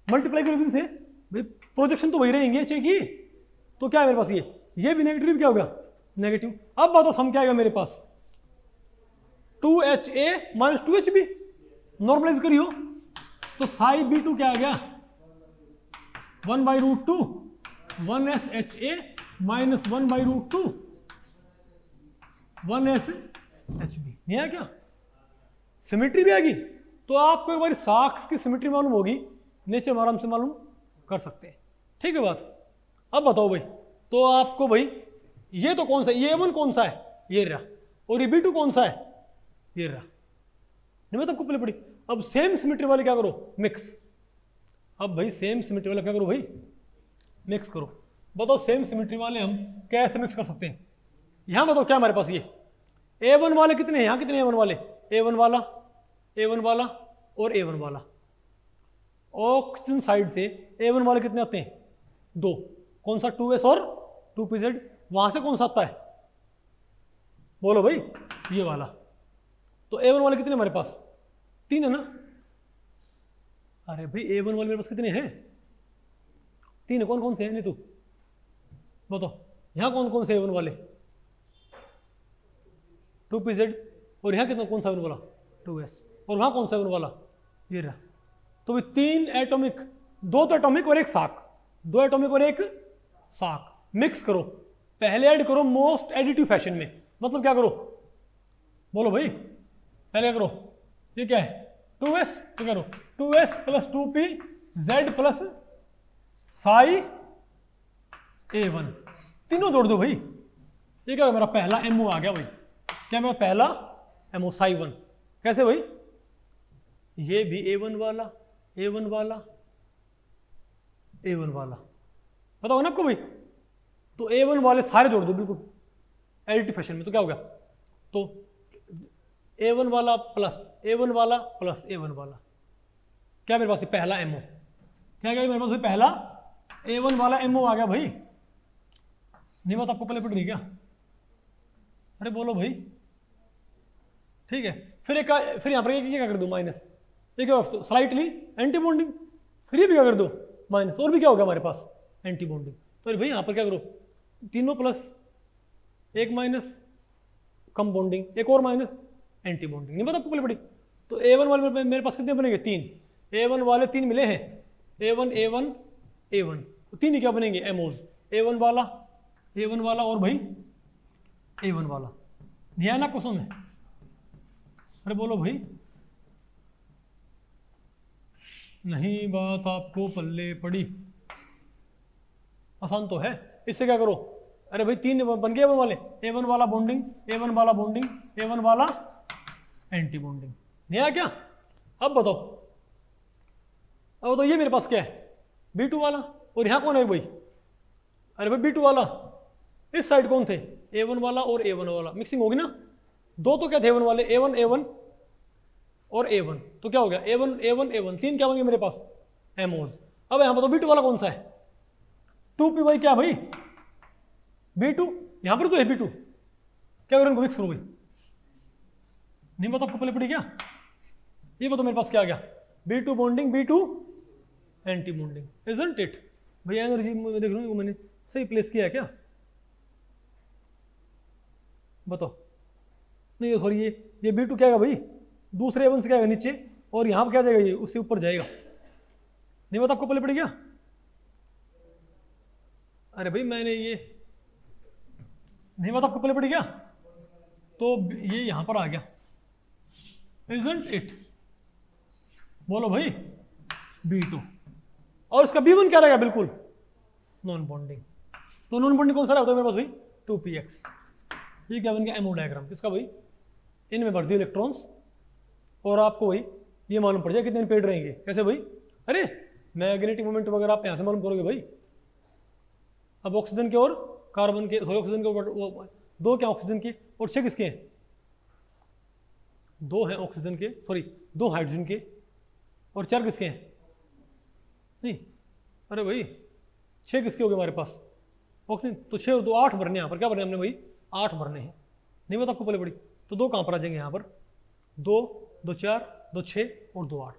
मल्टीप्लाई करो से भाई, प्रोजेक्शन तो वही रहेंगे चेक की, तो क्या है मेरे पास ये भी नेगेटिव, क्या होगा नेगेटिव। अब बताओ सम क्या आएगा मेरे पास 2HA - 2HB, नॉर्मलाइज करियो, तो साई B2 क्या आ गया 1/√2 1SHA - 1/√2 1SHB, नहीं आया क्या, सिमेट्री भी आएगी, तो आपको एक बार साक्स की सिमेट्री मालूम होगी, नेचर आराम से मालूम कर सकते हैं, ठीक है बात। अब बताओ भाई, तो आपको भाई ये तो कौन सा है, ये A1 कौन सा है ये रहा, और ये B2 कौन सा है ये रहा, नहीं मैं आपको पहले पड़ी। अब सेम सिमेट्री वाले क्या करो मिक्स, अब भाई सेम सिमेट्री वाले क्या करो भाई मिक्स करो, बताओ सेम सिमेट्री वाले हम कैसे मिक्स कर सकते हैं, यहां बताओ क्या हमारे पास ये A1 वाले कितने हैं, यहां कितने A1 वाले, A1 वाला A1 वाला और A1 वाला, ऑक्सीजन साइड से A1 वाले कितने आते हैं 2, कौन सा 2S और 2PZ, वहां से कौन सा आता है बोलो भाई ये वाला, तो A1 वाले कितने हमारे पास 3 है ना, अरे भाई A1 वाले मेरे पास कितने हैं 3 है, कौन कौन से हैं, नहीं तू बताओ यहां कौन कौन से A1 वाले 2PZ, और यहां कितना कौन सा A1 वाला 2S, और वहां कौन सा A1 वाला ये रहा, तो भाई 3 एटॉमिक, 2 तो एटॉमिक और एक साख, 2 एटॉमिक और एक साख, मिक्स करो, पहले ऐड करो मोस्ट एडिटिव फैशन में, मतलब क्या करो बोलो भाई, पहले करो ये क्या है 2S, तो करो 2S plus 2PZ plus psi A1, तीनों जोड़ दो भाई, ये क्या मेरा पहला MO आ गया भाई, क्या मेरा पहला MO साई 1, कैसे भाई ये भी A1 वाला A1 वाला A1 वाला, बताओ ना आपको भाई, तो A1 वाले सारे जोड़ दो बिल्कुल एडिटिव फैशन में, तो क्या हो गया, तो A1 वाला प्लस A1 वाला प्लस A1 वाला, क्या मेरे पास पहला MO, क्या मेरे पास पहला A1 वाला MO आ गया भाई, नहीं बात आपको पहले पड़ रही क्या? अरे बोलो भाई, ठीक है। फिर यहाँ पर ये क्या कर दो माइनस, ये क्या स्लाइटली एंटी बॉन्डिंग, फिर ये भी क्या कर दो माइनस, और भी क्या होगा हमारे पास एंटी बॉन्डिंग। तो भाई यहाँ पर क्या करो, तीनों प्लस, एक माइनस कम बॉन्डिंग, एक और माइनस एंटी बॉन्डिंग, नहीं पता आपको पहले पड़ी। तो A1 वाले में मेरे पास कितने बनेंगे, 3, A1 वाले 3 मिले हैं, A1 A1 A1, तो 3 ही क्या बनेंगे एमोज, A1 वाला और भाई A1 वाला, नहीं है ना क्वेश्चन में? अरे बोलो भाई, नहीं बात आपको पल्ले पड़ी, आसान तो है। इससे क्या करो, अरे भाई 3 बन गए A1 वाले, A1 वाला बॉन्डिंग, A1 वाला बॉन्डिंग, A1 वाला एंटी बॉन्डिंग, नहीं आया क्या? अब बताओ तो ये मेरे पास क्या है, B2 वाला, और यहाँ कौन है भाई? अरे भाई B2 वाला, इस साइड कौन थे, A1 वाला और A1 वाला, मिक्सिंग होगी ना, दो तो क्या थे A1 वाले, A1 A1 और A1, तो क्या हो गया A1 A1 A1, 3 क्या बन गए मेरे पास एमोज। अब यहाँ पर तो B2 वाला कौन सा है, 2py क्या भाई, B2, यहाँ पर तो है B2, क्या करो इनको मिक्स करो भाई, नहीं पता आपको पहले पड़ी क्या? ये बताओ मेरे पास क्या आ गया, B2 bonding B2 anti bonding, isn't it? भैया एनर्जी में देख लूँ मैंने सही प्लेस किया है क्या, बताओ? नहीं सॉरी, ये B2 क्या है भाई, दूसरे A1 से क्या है नीचे, और यहाँ पर क्या जाएगा, ये उससे ऊपर जाएगा, नहीं पता आपको पहले पड़ी क्या? अरे भाई मैंने ये नहीं पता आपको पहले पड़ी क्या? तो ये यहाँ पर आ गया, इजंट इट? बोलो भाई B2, और इसका B1 क्या रहेगा, बिल्कुल नॉन बॉन्डिंग। तो नॉन बॉन्डिंग कौन सा होता है मेरे पास भाई, 2px। ये क्या बन गया एमओ डायग्राम, किसका भाई, इनमें भर दिए इलेक्ट्रॉन्स, और आपको भाई ये मालूम पड़ जाए कितने पेड रहेंगे, कैसे भाई? अरे मैग्नेटिक मोमेंट वगैरह आप यहाँ से मालूम करोगे भाई। अब ऑक्सीजन के और कार्बन के, सॉरी ऑक्सीजन के ऊपर 2 क्या ऑक्सीजन के, और 6 किसके हैं, 2 हैं ऑक्सीजन के, सॉरी 2 हाइड्रोजन के, और 4 किसके हैं, नहीं अरे भाई 6 किसके हो गए हमारे पास ऑक्सीजन, तो 6 और 2 8 भरने, यहाँ पर क्या भरने हमने भाई, 8 भरने हैं, नहीं पता आपको पहले पड़ी। तो 2 कहाँ पर आ जाएंगे, यहाँ पर 2 2 4 2 6 और 2 8,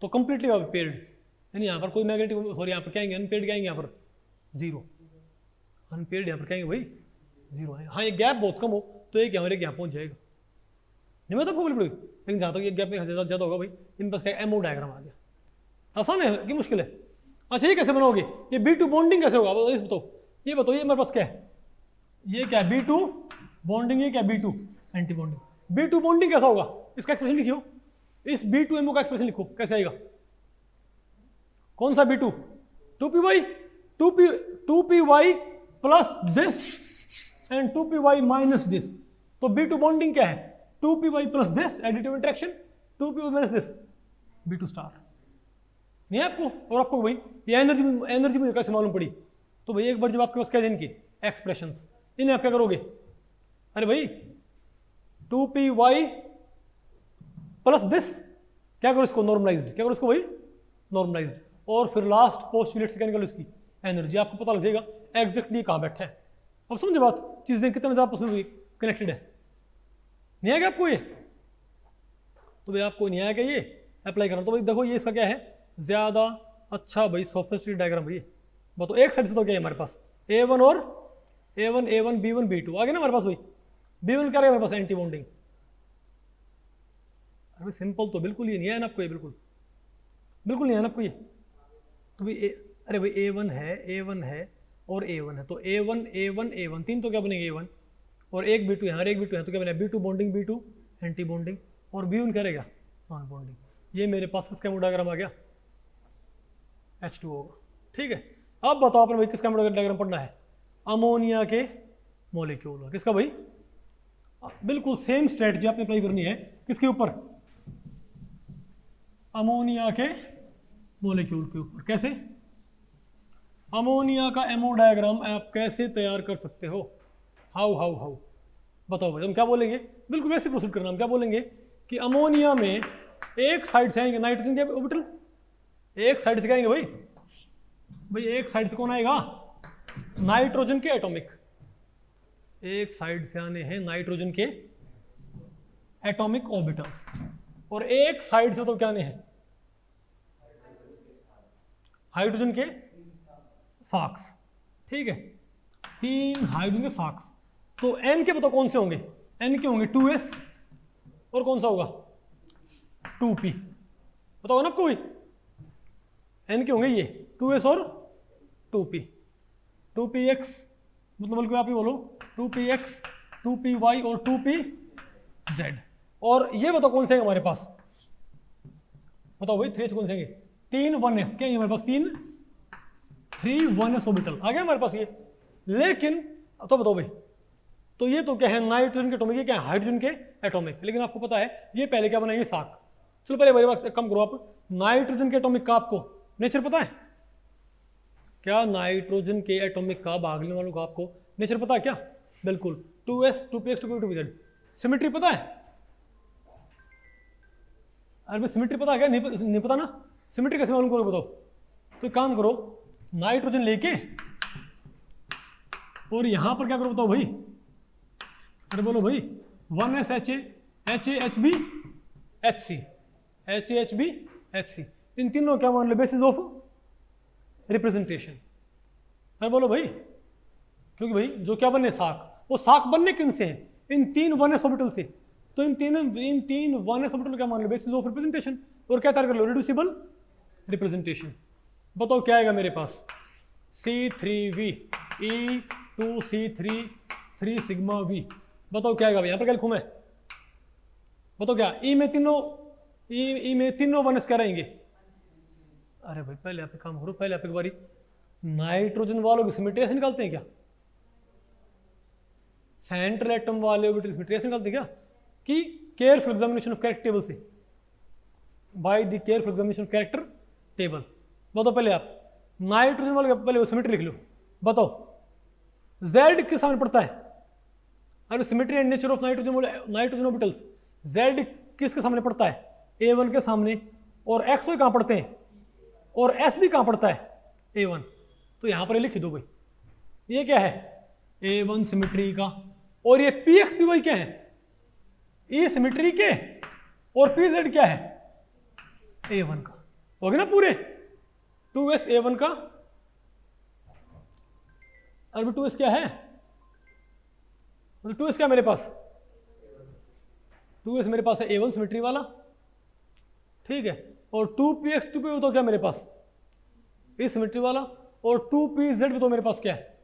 तो कंप्लीटली पेड, यानी यहाँ पर कोई मैग्नेटिक, सॉरी यहाँ पर क्या आएंगे अनपेड, क्या आएंगे यहाँ पर 0, अनपेड यहाँ पर क्या आएंगे भाई 0 है। हाँ ये गैप बहुत कम हो तो एक यहाँ और एक यहाँ पहुँच जाएगा, नहीं मैं तो पहले पड़ी, लेकिन जहाँ तक ये गैप में ज़्यादा होगा भाई, इन पास क्या एमओ डायग्राम आ गया। आसान है कि मुश्किल है? अच्छा ये कैसे बनाओगे, ये B2 बॉन्डिंग कैसे होगा, बताओ ये बताओ, ये मेरे पास क्या है, ये क्या है B2 बॉन्डिंग, ये क्या है B2 anti bonding. B2 bonding कैसा होगा, इसका एक्सप्रेशन लिखियो, इस B2MO का एक्सप्रेशन लिखो, कैसे आएगा, कौन सा B2, 2py plus this and 2py minus this, तो B2 बॉन्डिंग क्या है, 2py plus this additive interaction, 2py minus this, B2 star. नहीं है आपको? और आपको भाई ये एनर्जी मुझे कैसे मालूम पड़ी, तो भाई एक बार जब आपके पास क्या है इनकी एक्सप्रेशंस, इन्हें आप क्या करोगे, अरे भाई 2py प्लस दिस, क्या करो इसको नॉर्मलाइज्ड, क्या करो इसको भाई नॉर्मलाइज्ड, और फिर लास्ट पोस्टुलेट से क्या निकालो इसकी एनर्जी, आपको पता लग जाएगा एग्जैक्टली कहाँ बैठा है। अब समझे बात, चीजें कितने ज़्यादा आपस में कनेक्टेड है। नहीं आएगा आपको ये, तो भाई आपको नहीं आएगा ये अप्लाई करना, तो भाई देखो ये इसका क्या है ज़्यादा अच्छा भाई सोफिस्टिकेटेड डायग्राम भाई, बताओ एक साइड से तो क्या है हमारे पास A1 और A1 A1 B1 B2 आ गया ना हमारे पास भाई, B1 क्या रहेगा हमारे पास एंटी बॉन्डिंग। अरे सिंपल तो बिल्कुल ये नहीं है ना आपको, ये बिल्कुल नहीं है ना आपको ये, तो भाई अरे भाई A1 है और A1 है, तो A1 A1 A1 तीन तो क्या बनेंगे A1, और एक B2 यहाँ और एक B2 यहाँ, तो क्या बनेगा B2 bonding B2 anti bonding, और B1 क्या रहेगा नॉन बॉन्डिंग। ये मेरे पास किसका डायग्राम आ गया, H2 होगा। ठीक है, अब बताओ आपने भाई किसका डायग्राम पढ़ना है, अमोनिया के मॉलिक्यूल, किसका भाई, बिल्कुल सेम स्ट्रेटजी आपने अप्लाई करनी है, किसके ऊपर, अमोनिया के मॉलिक्यूल के ऊपर। कैसे, अमोनिया का एमओ डायग्राम आप कैसे तैयार कर सकते हो, हाउ बताओ भाई, हम क्या बोलेंगे, बिल्कुल वैसे प्रोसीड करना, हम क्या बोलेंगे कि अमोनिया में एक साइड से आएंगे नाइट्रोजन के ऑर्बिटल, एक साइड से आएंगे भाई भाई एक साइड से कौन आएगा, नाइट्रोजन के एटॉमिक, एक साइड से आने हैं नाइट्रोजन के एटॉमिक ऑर्बिटल्स, और एक साइड से तो क्या आने हैं, हाइड्रोजन के साक्स। ठीक है, 3 हाइड्रोजन के साक्स। तो एन के बताओ कौन से होंगे, एन के होंगे 2s और कौन सा होगा 2p, बताओ ना कोई, एन के होंगे ये 2s और 2p, 2px मतलब बल्कि आप ही बोलो 2px 2py और 2pz। और ये बताओ कौन से हैं हमारे पास, बताओ भाई 3h कौन से हैं, 3 1s, क्या है हमारे पास 3 1s ऑर्बिटल आ गया हमारे पास ये। लेकिन तो बताओ भाई, तो ये तो क्या है नाइट्रोजन के एटॉमिक, ये क्या है हाइड्रोजन के एटॉमिक। लेकिन आपको पता है ये पहले क्या बनाएंगे साक। चलो पहले मेरे बात कम करो आप, नाइट्रोजन के एटॉमिक का आपको नेचर पता है क्या, नाइट्रोजन के एटॉमिक का भागने वालों का आपको नेचर पता है क्या, बिल्कुल 2s 2px 2p 2pz। Symmetry पता है, अरे भाई सिमेट्री पता है क्या, नहीं पता ना, सिमेट्री कैसे मालूम करोगे बताओ। तो एक काम करो, नाइट्रोजन लेके और यहां पर क्या करो बताओ भाई, अरे बोलो भाई 1s HAHB HC HAHB HC, इन तीनों क्या मान लो बेसिस ऑफ रिप्रेजेंटेशन। अरे बोलो भाई, क्योंकि भाई जो क्या बनने साक, वो साक बनने किन से हैं, इन 3 1s ऑर्बिटल से। तो इन तीन 1s ऑर्बिटल क्या मान लो बेसिस ऑफ रिप्रेजेंटेशन, और क्या तैयार कर लो रिड्यूसिबल रिप्रेजेंटेशन। बताओ क्या आएगा मेरे पास, C3V E2C3 3 सिग्मा V। बताओ क्या आएगा, यहाँ पर क्या लिखूं मैं, बताओ क्या, ई में तीनों 1s क्या रहेंगे। अरे भाई पहले आप एक काम करो, पहले आप एक बारी नाइट्रोजन वालों की सिमेट्री ऐसे निकालते हैं क्या, सेंट्रल एटम वाले सिमेट्री ऐसे निकालते हैं क्या, कि careful examination of character table से, by the careful examination of character table. बताओ पहले आप नाइट्रोजन वाले पहले वो सिमेट्री लिख लो। बताओ Z किस सामने पड़ता है, अरे symmetry and nature of nitrogen orbitals, Z किसके सामने पड़ता है, A1 के सामने, और XY कहां पड़ते हैं, और S भी कहां पड़ता है, A1। तो यहां पर लिख दो भाई, ये क्या है A1 सिमेट्री का, और ये PX PY क्या है, E सिमेट्री के, और PZ क्या है A1 का। हो गया ना पूरे 2s A1 का, अरे 2s क्या है, 2s क्या मेरे पास, 2s मेरे पास है A1 सिमेट्री वाला, ठीक है, और 2px 2p तो क्या मेरे पास इस सिमेट्री वाला, और 2pz भी तो मेरे पास क्या है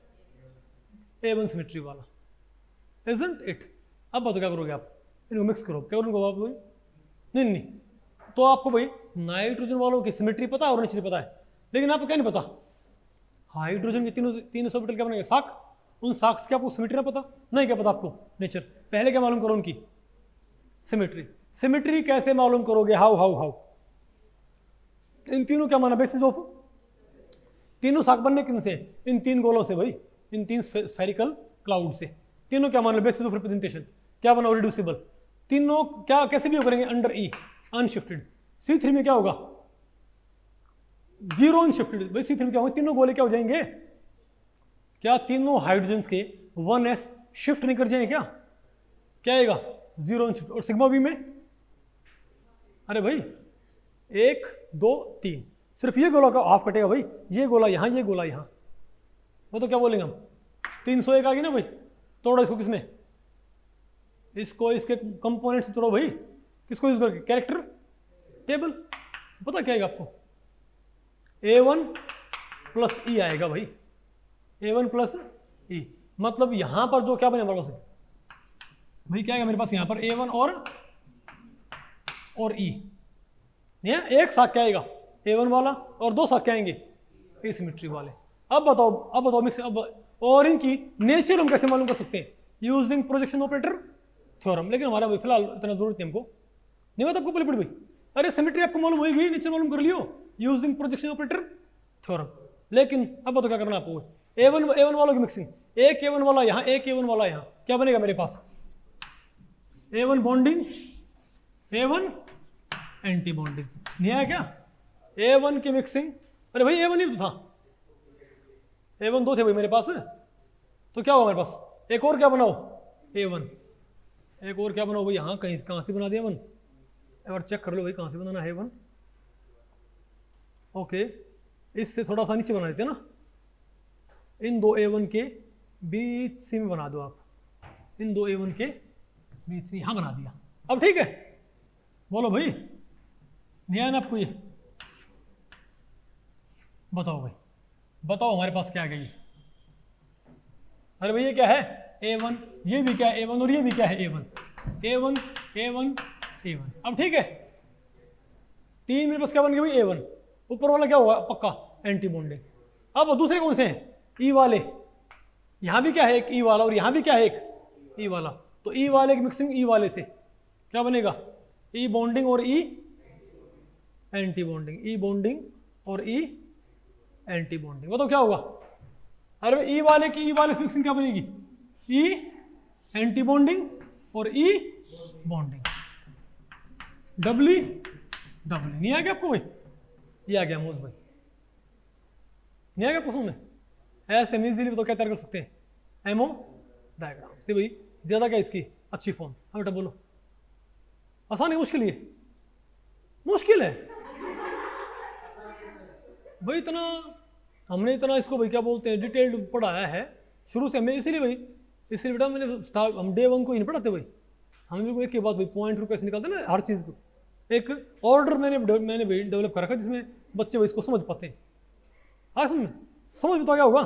A1 सिमेट्री वाला, isn't it। अब बताओ क्या करोगे आप, इनको मिक्स करो, क्या करोगे आप भाई, नहीं तो आपको भाई नाइट्रोजन वालों की सिमेट्री पता है और नेचर पता है, लेकिन आपको क्या नहीं पता, हाइड्रोजन के तीन ऑर्बिटल क्या बनेंगे साक, उन साक्स की आपको सिमेट्री ना पता, नहीं क्या पता आपको नेचर। पहले क्या मालूम करो उनकी सिमेट्री। सिमेट्री कैसे मालूम करोगे, हाउ इन तीनों क्या माना बेसिस ऑफ, तीनों साक बनने किन से, इन 3 गोलों से भाई, इन 3 स्फेरिकल क्लाउड से। तीनों क्या मान लो बेसिस ऑफ रिप्रेजेंटेशन, क्या बना रिड्यूसिबल, तीनों क्या कैसे भी करेंगे अंडर E अनशिफ्टेड। C3 में क्या होगा 0 अनशिफ्टेड, भाई C3 में क्या होगा, तीनों गोले क्या हो जाएंगे, क्या तीनों हाइड्रोजन के 1s शिफ्ट नहीं कर जाएंगे क्या आएगा 0 अनशिफ्ट। और सिग्मा V में अरे भाई 1 2 3 सिर्फ ये गोला का हाफ कटेगा भाई, ये गोला यहाँ ये गोला यहाँ, वो तो क्या बोलेंगे हम 301 आ गई ना भाई। तोड़ो इसको किसमें, इसको इसके कंपोनेंट से तोड़ो भाई, किसको यूज करके कैरेक्टर टेबल। पता क्या आएगा आपको A1 प्लस E आएगा भाई, A1 प्लस E, मतलब यहां पर जो क्या बने हमारे पास भाई क्या आएगा मेरे पास यहाँ पर A1 और E, नहीं एक साथ क्या आएगा A1 वाला और 2 साथ क्या आएंगे ए सिमेट्री वाले। अब बताओ मिक्स, अब और इनकी नेचर हम कैसे मालूम कर सकते हैं, यूजिंग प्रोजेक्शन ऑपरेटर थ्योरम। लेकिन हमारा भाई फिलहाल इतना जरूरत नहीं हमको, नहीं बता आपको पहले भाई, अरे सिमेट्री आपको मालूम हुई भी, नेचर मालूम कर लियो यूजिंग प्रोजेक्शन ऑपरेटर थ्योरम। लेकिन अब बताओ क्या करना आपको, A1 वालों की मिक्सिंग, एक A1 वाला यहाँ एक A1 वाला यहाँ, क्या बनेगा मेरे पास A1 bonding A1 anti bonding, नहीं आया क्या A1 की मिक्सिंग, अरे भाई A1 ही तो था A1 2 थे भाई मेरे पास, तो क्या होगा मेरे पास, एक और क्या बनाओ A1, एक और क्या बनाओ भाई, यहाँ कहीं कहाँ से बना दिया A1, एक बार चेक कर लो भाई कहाँ से बनाना है A1। ओके, इससे थोड़ा सा नीचे बना देते हैं ना, इन दो A1 के बीच से में बना दो आप, इन दो A1 के बीच में यहाँ बना दिया। अब ठीक है, बोलो भाई, नहीं आया ना आपको ये, बताओ भाई, बताओ हमारे पास क्या आ गई। अरे भाई ये क्या है A1, ये भी क्या है A1 और ये भी क्या है A1, A1 A1 A1। अब ठीक है, तीन मेरे पास क्या बन गया भाई A1, ऊपर वाला क्या होगा पक्का एंटी बॉन्डिंग। अब दूसरे कौन से हैं, E वाले, यहाँ भी क्या है एक E वाला और यहाँ भी क्या है एक E वाला, तो E वाले की मिक्सिंग E वाले से क्या बनेगा, E बॉन्डिंग और E anti bonding, E bonding और E एंटी बॉन्डिंग। बताओ क्या होगा, अरे E वाले की E वाले से मिक्सिंग क्या बनेगी, E एंटी बॉन्डिंग और E बॉन्डिंग, डबली डबली। नहीं आ गया आपको भाई, ये आ गया मोज भाई, नहीं आ गया आपको समझ में, ऐसे इजीली तो क्या तैयार कर सकते हैं एमओ डायग्राम से भाई। ज्यादा क्या इसकी अच्छी फॉर्म, हाँ बेटा बोलो, आसान है मुश्किल, ये मुश्किल है भाई, इतना हमने इतना इसको भाई क्या बोलते हैं डिटेल्ड पढ़ाया है शुरू से हमें, इसीलिए भाई, इसलिए बेटा मैंने स्टार्ट, हम डे 1 को ही नहीं पढ़ाते भाई, हम लोग एक के बाद भाई पॉइंट रूप कैसे निकालते हैं ना हर चीज़ को, एक ऑर्डर मैंने भाई डेवलप कर रखा है जिसमें बच्चे भाई इसको समझ पाते हैं। हाँ समझ बताओ क्या होगा,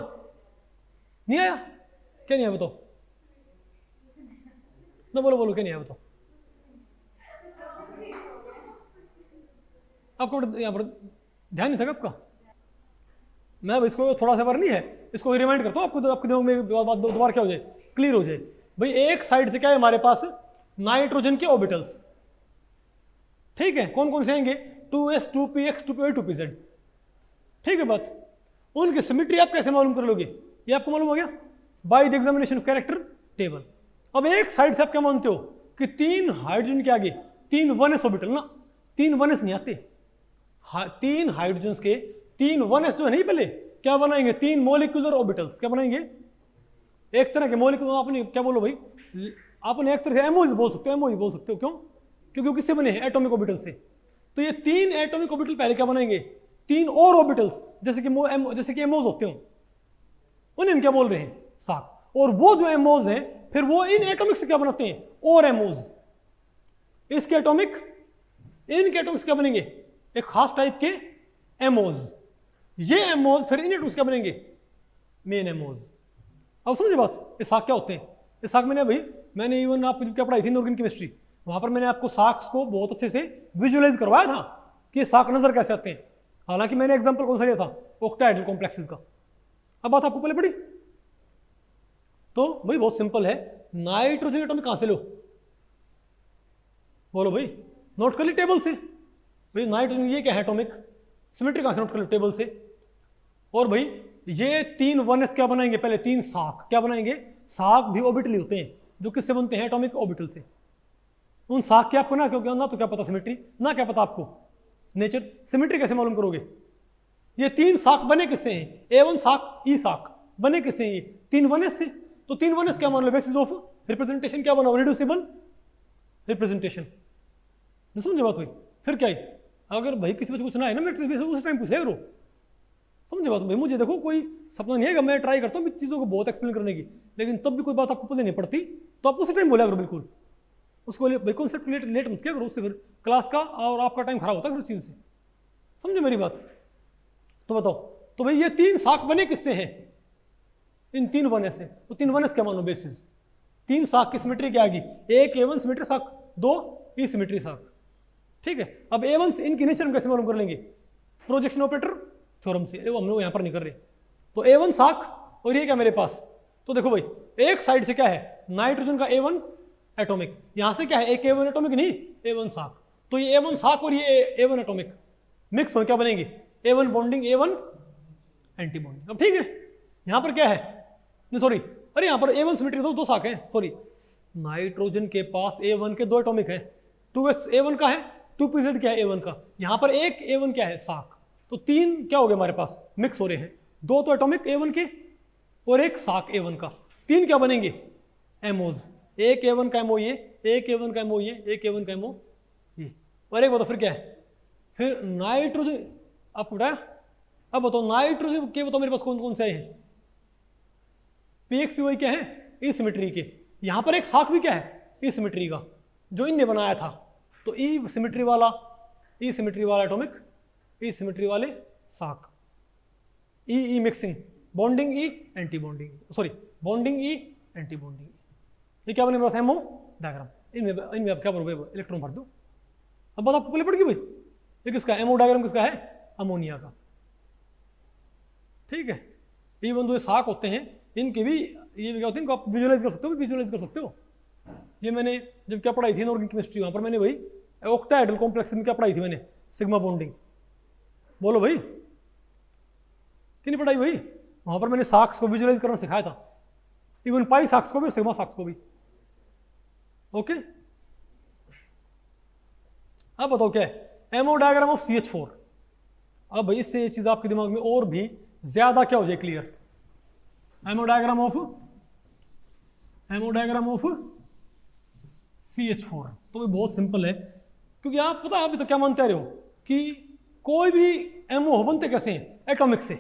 नहीं आया, क्या नहीं आया बताओ ना, बोलो बोलो क्या नहीं आया बताओ। आपको यहाँ पर ध्यान नहीं था आपका, मैं इसको थोड़ा सा बार नहीं है, इसको रिमाइंड करता हूँ आपको, तो आपके दिमाग में बात दोबारा क्या हो जाए, क्लियर हो जाए भाई। एक साइड से क्या है हमारे पास नाइट्रोजन के ऑर्बिटल्स, ठीक है, कौन कौन से आएंगे 2s 2px 2py 2pz, ठीक है बात। उनकी सिमेट्री आप कैसे मालूम कर लोगे, ये आपको मालूम हो गया bye the examination of character table. अब एक साइड से आप क्या मानते हो कि तीन हाइड्रोजन के आगे तीन 1s ऑर्बिटल ना, तीन 1s नहीं आते, तीन हाइड्रोजन के तीन 1s जो है नहीं, पहले क्या बनाएंगे, तीन मोलिकुलर ऑर्बिटल्स, क्या बनाएंगे, एक तरह के मोलिकुलर, आपने क्या बोलो भाई, आपने एक तरह से एमओज बोल सकते हो, एमओज बोल सकते हो, क्यों, क्योंकि किससे बने हैं एटॉमिक ऑर्बिटल से। तो ये तीन एटॉमिक ऑर्बिटल पहले क्या बनाएंगे, तीन और ऑर्बिटल्स, जैसे कि एमओज होते हो, उन्हें हम क्या बोल रहे हैं साक, और वो जो एमओज हैं फिर वो इन एटॉमिक से क्या बनाते हैं और एमओज, इसके एटॉमिक, इनके एटॉमिक क्या बनेंगे एक खास टाइप के एमओज, ये एमओज फिर इन एटॉमिक क्या बनेंगे मेन एमओज। अब समझे बात, ये साक क्या होते हैं, ये साक मैंने इवन आपको क्या पढ़ाई थी इनऑर्गेनिक केमिस्ट्री, वहां पर मैंने आपको साक्स को बहुत अच्छे से विजुअलाइज करवाया था कि साक नजर कैसे आते हैं, हालांकि मैंने एग्जांपल कौन सा लिया था ऑक्टाहेड्रल कॉम्प्लेक्सेस का। अब बात आपको पहले पड़ी, तो भाई बहुत सिंपल है, नाइट्रोजन एटॉमिक कहां से लो, बोलो भाई, नोट कर ली टेबल से भाई, नाइट्रोजन ये क्या है एटॉमिक सिमेट्री कहां से नोट कर लो टेबल से। और भाई ये तीन 1s क्या बनाएंगे, पहले तीन साक क्या बनाएंगे, साक भी ऑर्बिटल होते हैं जो किससे बनते हैं एटॉमिक ऑर्बिटल से। उन साक के आपको ना क्योंकि ना तो क्या पता सिमेट्री, ना क्या पता आपको नेचर, सिमेट्री कैसे मालूम करोगे। ये तीन साक बने किससे हैं, A1 साक E साक बने किससे हैं, ये तीन 1s से, तो तीन 1s क्या मान लो बेसिस ऑफ रिप्रेजेंटेशन क्या बनाओ रिड्यूसिबल रिप्रेजेंटेशन, समझे बात हुई। फिर क्या है, अगर भाई किसी बच्चे को सुना है ना मैट्रिक्स उस टाइम पूछ लिया करो, समझे बात भाई। मुझे देखो कोई सपना नहीं है, मैं ट्राई करता हूँ चीज़ों को बहुत एक्सप्लेन करने की, लेकिन तब भी कोई बात आपको पता नहीं पड़ती तो आप उसी टाइम बोला करो, बिल्कुल उसको भाई कॉन्सेप्ट लेट मत किया करो, उससे फिर क्लास का और आपका टाइम खराब होता है फिर उस चीज़ से, समझे मेरी बात। तो बताओ, तो भाई ये तीन साक बने किससे हैं, इन तीन 1s से, तो तीन 1s क्या मानो बेसिस, तीन साक की सिमेट्री क्या आएगी, एक A1 सिमेट्री साक, दो E सिमेट्री साक, ठीक है। अब A1 इनकी नेचर हम कैसे मालूम कर लेंगे, प्रोजेक्शन ऑपरेटर थ्योरम से, वो हम लोग यहाँ पर नहीं कर रहे। तो A1 साक और ये क्या मेरे पास, तो देखो भाई एक साइड से क्या है नाइट्रोजन का A1 एटॉमिक, यहाँ से क्या है एक A1 एटॉमिक नहीं A1 साक, तो ये A1 साक और ये A1 एटॉमिक मिक्स हो क्या बनेंगे A1 bonding A1 anti bonding. अब ठीक है, यहाँ पर क्या है, नहीं सॉरी, अरे यहाँ पर A1 सिमेट्री दो साक है, सॉरी, नाइट्रोजन के पास A1 के दो एटॉमिक है, 2s A1 का है, 2pz क्या है A1 का, यहाँ पर एक A1 क्या है साक, तो तीन क्या हो गए हमारे पास मिक्स हो रहे हैं, दो तो एटॉमिक A1 के और एक साक A1 का, 3 क्या बनेंगे एमओज, एक A1 का एमओ ये, एक A1 का एमओ ये, एक A1 का एमओ ये, और एक बताओ फिर क्या है, फिर नाइट्रोजन आपको बताया। अब बताओ नाइट्रोजन के बताओ मेरे पास कौन कौन से हैं, PX PY क्या है ई सिमेट्री के, यहाँ पर एक साक भी क्या है ई सिमेट्री का जो इनने बनाया था, तो ई सिमेट्री वाला एटॉमिक, ई सिमेट्री वाले साक, ई मिक्सिंग, बॉन्डिंग ई एंटी बॉन्डिंग, सॉरी बॉन्डिंग ई एंटी बॉन्डिंग, ये क्या बने मेरे पास एमओ डायग्राम, इनमें आप क्या भरोगे इलेक्ट्रॉन भर दो। अब बात आपको पहले पड़ गई भाई, ये किसका एमओ डायग्राम किसका है, अमोनिया का, ठीक है। इवन दो ये साक होते हैं इनके भी ये क्या होते हैं, इनको आप विजुअलाइज कर सकते हो, विजुअलाइज कर सकते हो। ये मैंने जब क्या पढ़ाई थी इनऑर्गेनिक केमिस्ट्री, वहाँ पर मैंने भाई ऑक्टाहेड्रल कॉम्प्लेक्स में क्या पढ़ाई थी मैंने, सिग्मा बॉन्डिंग, बोलो भाई कि नहीं पढ़ाई भाई, वहाँ पर मैंने साक्स को विजुअलाइज करना सिखाया था, इवन पाई साक्स को भी, सिग्मा साक्स को भी, ओके। अब बताओ क्या है एमओ डायग्राम ऑफ CH4। अब भाई इससे ये चीज आपके दिमाग में और भी ज्यादा क्या हो जाए clear, ammo diagram of CH4 तो ये बहुत सिंपल है, क्योंकि आप पता है अभी तो क्या मानते आ रहे हो कि कोई भी एमओ बनते कैसे हैं एटॉमिक से,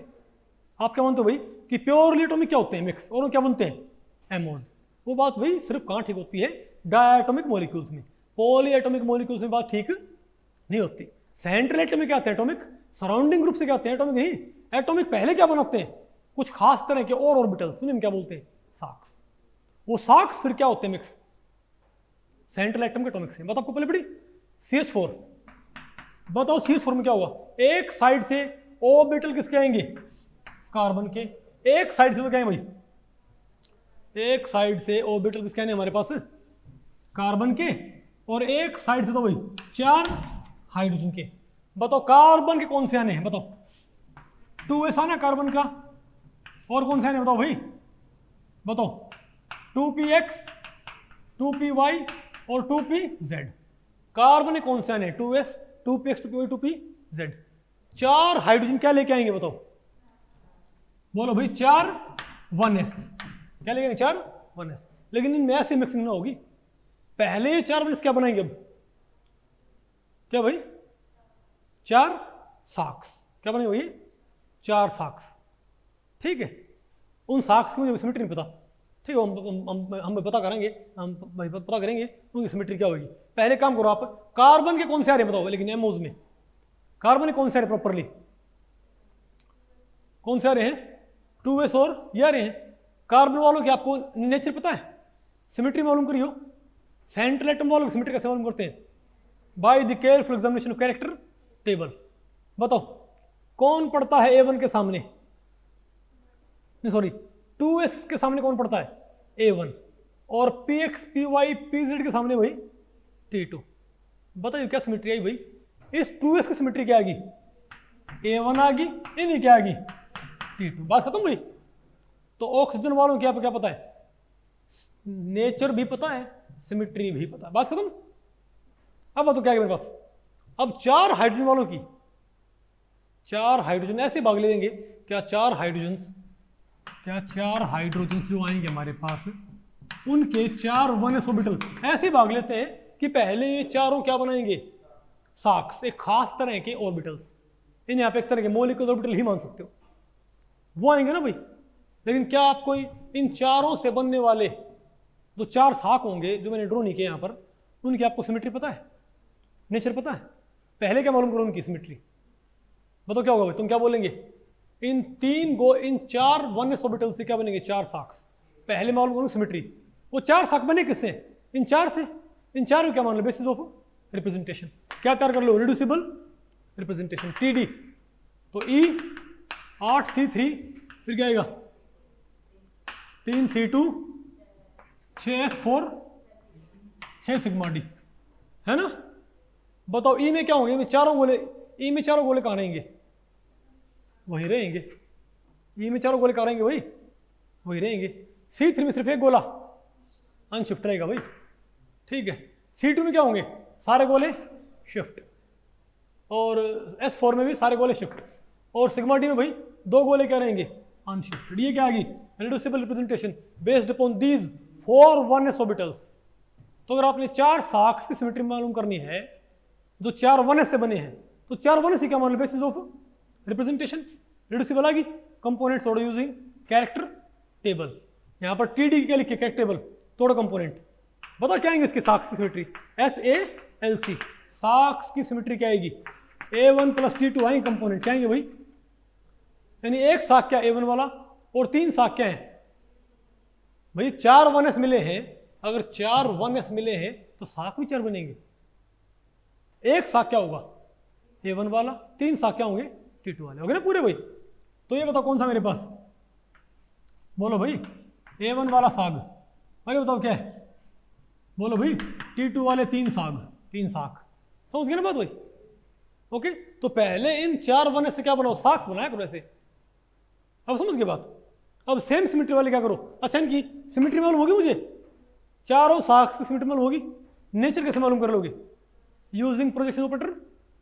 आप क्या मानते हो भाई कि प्योरली एटॉमिक क्या होते हैं मिक्स, और क्या बनते हैं एमओज। वो बात भाई सिर्फ कहाँ ठीक होती है डायटोमिक मॉलिक्यूल्स में, पॉली एटॉमिक मॉलिक्यूल्स में बात ठीक नहीं होती। सेंट्रल एटम में क्या आते हैं एटॉमिक, सराउंडिंग ग्रुप से क्या आते हैं एटॉमिक नहीं, एटॉमिक पहले क्या बनाते हैं कुछ खास तरह के और ऑर्बिटल्स, उन्हें क्या बोलते हैं साक्स, वो साक्स फिर क्या होते हैं मिक्स सेंट्रल एटम के एटॉमिक से। बताओ आपको पहले पढ़ी CH4, बताओ CH4 में क्या होगा, एक साइड से ऑर्बिटल किसके आएंगे कार्बन के, एक साइड से तो क्या है भाई, एक साइड से ऑर्बिटल किसके आने हमारे पास कार्बन के, और एक साइड से तो भाई 4 हाइड्रोजन के। बताओ कार्बन के कौन से आने हैं, बताओ 2s आना कार्बन का, और कौन से आने बताओ भाई, बताओ 2px 2py और 2pz। कार्बन के कौन से आने 2s 2px 2py 2pz। 4 hydrogen क्या लेके आएंगे बताओ, बोलो भाई 4 1s, क्या लेके आएंगे 4 1s, लेकिन इनमें ऐसी मिक्सिंग ना होगी, पहले ये 4 1s क्या बनाएंगे अब, क्या भाई 4 साक्स, क्या बनेगा भाई 4 साक्स, ठीक है। उन साक्स की मुझे सिमेट्री नहीं पता, ठीक है, हम पता करेंगे, हम भाई पता करेंगे उनकी सिमेट्री क्या होगी। पहले काम करो आप, कार्बन के कौन से आ रहे हैं बताओ, लेकिन एमओज में कार्बन के कौन से आ रहे हैं प्रॉपरली, कौन से आ रहे हैं 2s और ये आ रहे हैं। कार्बन वालों की आपको नेचर पता है, सिमेट्री मालूम करियो, सेंट्रल एटम वालों की सिमेट्री कैसे मालूम करते हैं, bye the careful examination of character table. बताओ कौन पड़ता है A1 के सामने, नहीं सॉरी 2s के सामने कौन पड़ता है A1, और PX PY PZ के सामने भाई T2। बताइए क्या सिमेट्री आई भाई, इस 2s की सिमेट्री क्या आएगी A1 आ गई, इन्हीं क्या आएगी T2, बात खत्म भाई। तो ऑक्सीजन वालों की आपको क्या पता है, नेचर भी पता है, सिमेट्री भी पता है, बात खत्म। अब तो क्या है मेरे पास, अब 4 हाइड्रोजन वालों की, 4 हाइड्रोजन ऐसे भाग ले देंगे, क्या 4 हाइड्रोजन जो आएंगे हमारे पास उनके 4 1s ऑर्बिटल ऐसे भाग लेते हैं कि पहले ये चारों क्या बनाएंगे साक्स, एक खास तरह के ऑर्बिटल्स, इन्हें आप एक तरह के मॉलिक्यूलर ऑर्बिटल ही मान सकते हो, वो आएंगे ना भाई। लेकिन क्या आपको इन चारों से बनने वाले जो 4 साक होंगे जो मैंने ड्रॉ नहीं किए यहाँ पर, उनकी आपको सिमेट्री पता है, नेचर पता है, पहले क्या मालूम करो उनकी सिमेट्री। बताओ क्या होगा भाई, तुम क्या बोलेंगे, इन 4 1s ऑर्बिटल से क्या बनेंगे 4 साक्स, पहले मालूम करो सिमेट्री। वो 4 साक बने किससे, इन 4 से, इन 4 को क्या मान लो बेसिस ऑफ रिप्रेजेंटेशन, क्या तैयार कर लो रिड्यूसिबल रिप्रेजेंटेशन TD। तो E 8C3 फिर क्या आएगा 3C2 6S4 6 सिग्मा D, है ना। बताओ E में क्या होंगे, E में चारों गोले कहाँ रहेंगे, वही रहेंगे, E में चारों गोले कहाँ रहेंगे भाई, वही रहेंगे। C3 में सिर्फ एक गोला अनशिफ्ट रहेगा भाई, ठीक है। C2 में क्या होंगे सारे गोले शिफ्ट, और S4 में भी सारे गोले शिफ्ट, और सिग्मा D में भाई 2 गोले क्या रहेंगे अनशिफ्टेड। ये क्या आ गई reducible representation based upon these 4 1s orbitals. तो अगर आपने 4 साक्स की सिमेट्री मालूम करनी है जो 4 1s से बने हैं, तो 4 1s ही क्या मान लो बेसिस ऑफ रिप्रेजेंटेशन। रिड्यूसिबल आ गई, कंपोनेंट तोड़ो यूजिंग कैरेक्टर टेबल। यहाँ पर टीडी क्या लिखे, कैरेक्टर टेबल तोड़ो कंपोनेंट। बताओ क्या आएंगे इसकी साक्स की सिमेट्री, SALC। साक्स की सिमेट्री क्या आएगी, A1 + T2 आएंगे कंपोनेंट, क्या आएंगे भाई, यानी एक साक क्या A1 वाला और 3 साक क्या है भाई, 4 1s मिले हैं। अगर 4 1s मिले हैं तो साक भी 4 बनेंगे। एक साक क्या होगा A1 वाला, 3 साक क्या होंगे T2 वाले, हो गए ना पूरे भाई। तो ये बताओ कौन सा मेरे पास, बोलो भाई, A1 वाला साग, आगे बताओ क्या है, बोलो भाई, T2 वाले 3 साग, 3 साक। समझ गए ना बात भाई। ओके, तो पहले इन 4 1s से क्या बनाओ, साक्स बनाया करो ऐसे। अब समझ गए बात। अब सेम सिमेट्री वाले क्या करो, अच्छा इनकी सिमेट्री मालूम होगी मुझे, चारों साक्स की सिमेट्री मालूम होगी, नेचर कैसे मालूम कर लोगे, यूजिंग प्रोजेक्शन ऑपरेटर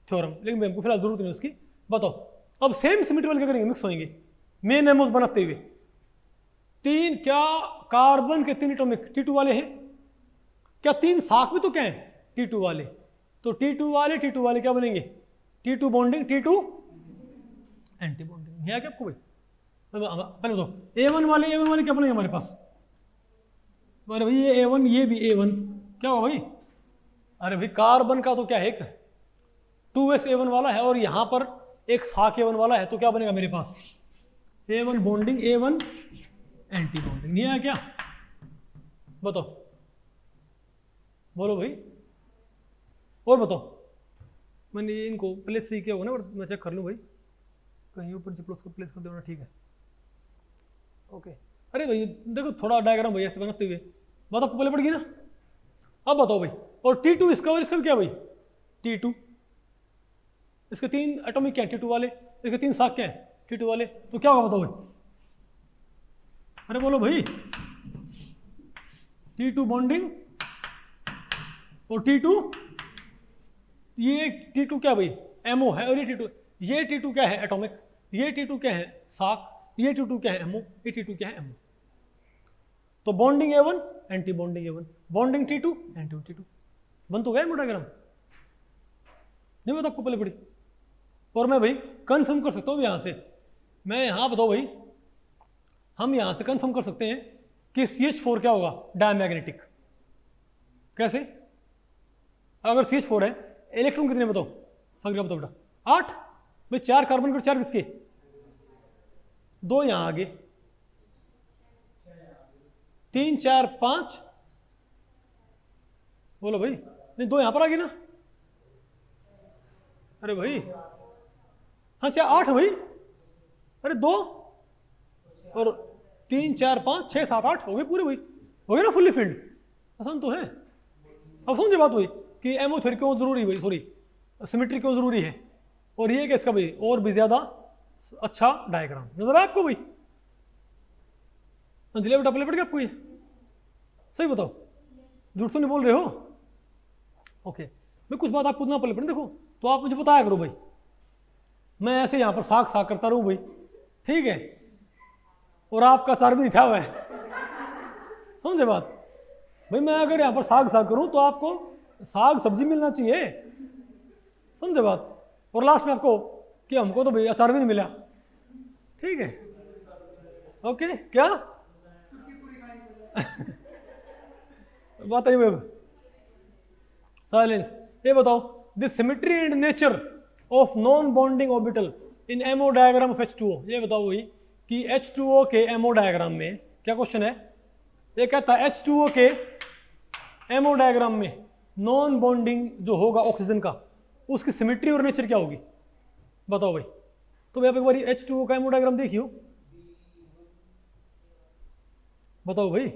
थ्योरम, लेकिन हमको फिलहाल जरूरत नहीं उसकी। बताओ अब सेम सिमेट्री वाले क्या करेंगे, मिक्स होंगे मेन एमओस बनाते हुए। 3 क्या कार्बन के 3 एटॉमिक T2 वाले हैं, क्या 3 साक भी तो क्या है T2 वाले, तो T2 वाले क्या बनेंगे, T2 bonding T2 anti bonding. है क्या आपको भाई, पहले तो A1 वाले क्या बनेंगे हमारे पास, अरे भाई ये A1 ये भी A1 क्या होगा भाई, अरे भाई कार्बन का तो क्या है, 2s A1 वाला है और यहां पर एक साक A1 वाला है, तो क्या बनेगा मेरे पास, A1 bonding A1 anti bonding. नहीं है क्या, बताओ, बोलो भाई, और बताओ। मैंने इनको प्लेस से किया होगा ना, मैं चेक कर लूँ भाई, कहीं ऊपर चिपलो उसको प्लेस कर देना, ठीक है ओके। अरे भाई देखो थोड़ा डायग्राम भैया ऐसे बनाते हुए बात आपको पहले पड़ गई ना। अब बताओ भाई, और T2 इसका और इसका क्या भाई, T2 इसके 3 एटॉमिक क्या है T2 वाले, इसके 3 साक क्या है T2 वाले, तो क्या होगा बताओ भाई, अरे बोलो भाई, T2 बॉन्डिंग और T2, ये T2 क्या भाई MO है, और ये T2 क्या है एटॉमिक, ये T2 क्या है साक, ये T2 क्या है MO, ये T2 क्या है MO। तो bonding A1 anti bonding A1, bonding T2 anti T2, बन तो गया मोडाग्राम, नहीं बता आपको पहले पड़ी। और मैं भाई कंफर्म कर सकता हूँ यहाँ से, मैं यहाँ बताओ भाई, हम यहाँ से कंफर्म कर सकते हैं कि CH4 क्या होगा डायमैग्नेटिक। कैसे, अगर CH4 है, इलेक्ट्रॉन कितने बताओ, संख्या बताओ बेटा 8 भाई, 4 कार्बन के 4 किसके, 2 यहाँ आगे, 3 4 5, बोलो भाई, नहीं 2 यहाँ पर आ गए ना, अरे भाई हाँ 8 भाई, अरे 2 और 3 4 5 6 7 8 हो गए पूरे भाई, हो गए ना फुल्ली फील्ड, आसान तो है। अब समझे बात हुई कि एमओ थ्योरी क्यों जरूरी भाई, सॉरी सिमेट्री क्यों जरूरी है, और ये कैसे भाई और भी ज्यादा अच्छा डायग्राम नजर आया आपको भाई, अंजलि बेटा पहले पड़ गया आपको ये, सही बताओ झूठ तो नहीं बोल रहे हो, ओके। मैं कुछ बात आपको ना पहले पढ़ देखो, तो आप मुझे बताया करो भाई, मैं ऐसे यहाँ पर साग करता रहूँ भाई, ठीक है, और आपका सार भी नहीं था हुआ है, समझे बात भाई। मैं अगर यहाँ पर साग करूँ तो आपको साग सब्जी मिलना चाहिए, समझे बात, और लास्ट में आपको कि हमको तो भाई अचार भी नहीं मिला, ठीक है ओके। क्या बात नहीं भाई, साइलेंस। ये बताओ the symmetry and nature of non bonding orbital in ammo diagram of H2O। ये बताओ वही कि H2O के एमओ डायग्राम में क्या क्वेश्चन है, ये कहता है H2O के एमओ डायग्राम में नॉन बॉन्डिंग जो होगा ऑक्सीजन का, उसकी सिमेट्री और नेचर क्या होगी, बताओ भाई। तो भाई आप एक बार H2O का एमओ डायग्राम देखियो, बताओ भाई,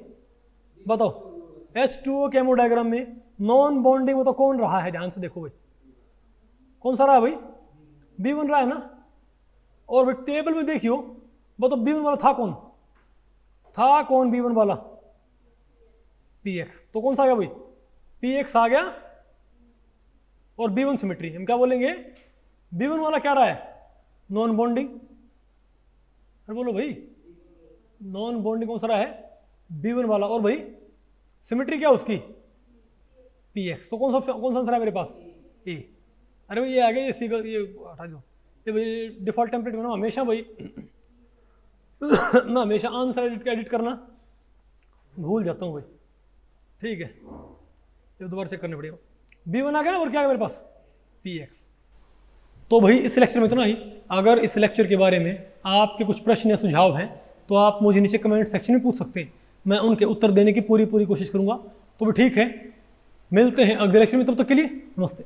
बताओ H2O के एमओ डायग्राम में नॉन बॉन्डिंग बताओ कौन रहा है, ध्यान से देखो भाई, कौन सा रहा भाई, B1 रहा है ना। और भाई टेबल में देखियो, बताओ B1 वाला था कौन B1 वाला, PX, तो कौन सा आ गया भाई, PX आ गया, और B1 सिमेट्री हम क्या बोलेंगे, B1 वाला क्या रहा है नॉन बॉन्डिंग, अरे बोलो भाई, नॉन बॉन्डिंग कौन सा रहा है, B1 वाला, और भाई सिमेट्री क्या उसकी, Px। तो कौन सा आंसर है मेरे पास, ए। अरे भाई ये आ गया, ये सी, ये हटा दो, ये भाई डिफॉल्ट टेम्पलेट में ना हमेशा भाई मैं हमेशा आंसर एडिट करना भूल जाता हूँ भाई, ठीक है, ये दोबारा चेक करने पड़ेगा। B1 आ गया ना, और क्या आ गया मेरे पास, Px। तो भाई इस लेक्चर में तो ना ही, अगर इस लेक्चर के बारे में आपके कुछ प्रश्न या सुझाव हैं तो आप मुझे नीचे कमेंट सेक्शन में पूछ सकते हैं, मैं उनके उत्तर देने की पूरी कोशिश करूंगा। तो भी ठीक है, मिलते हैं अगले लेक्चर में, तब तक के लिए नमस्ते।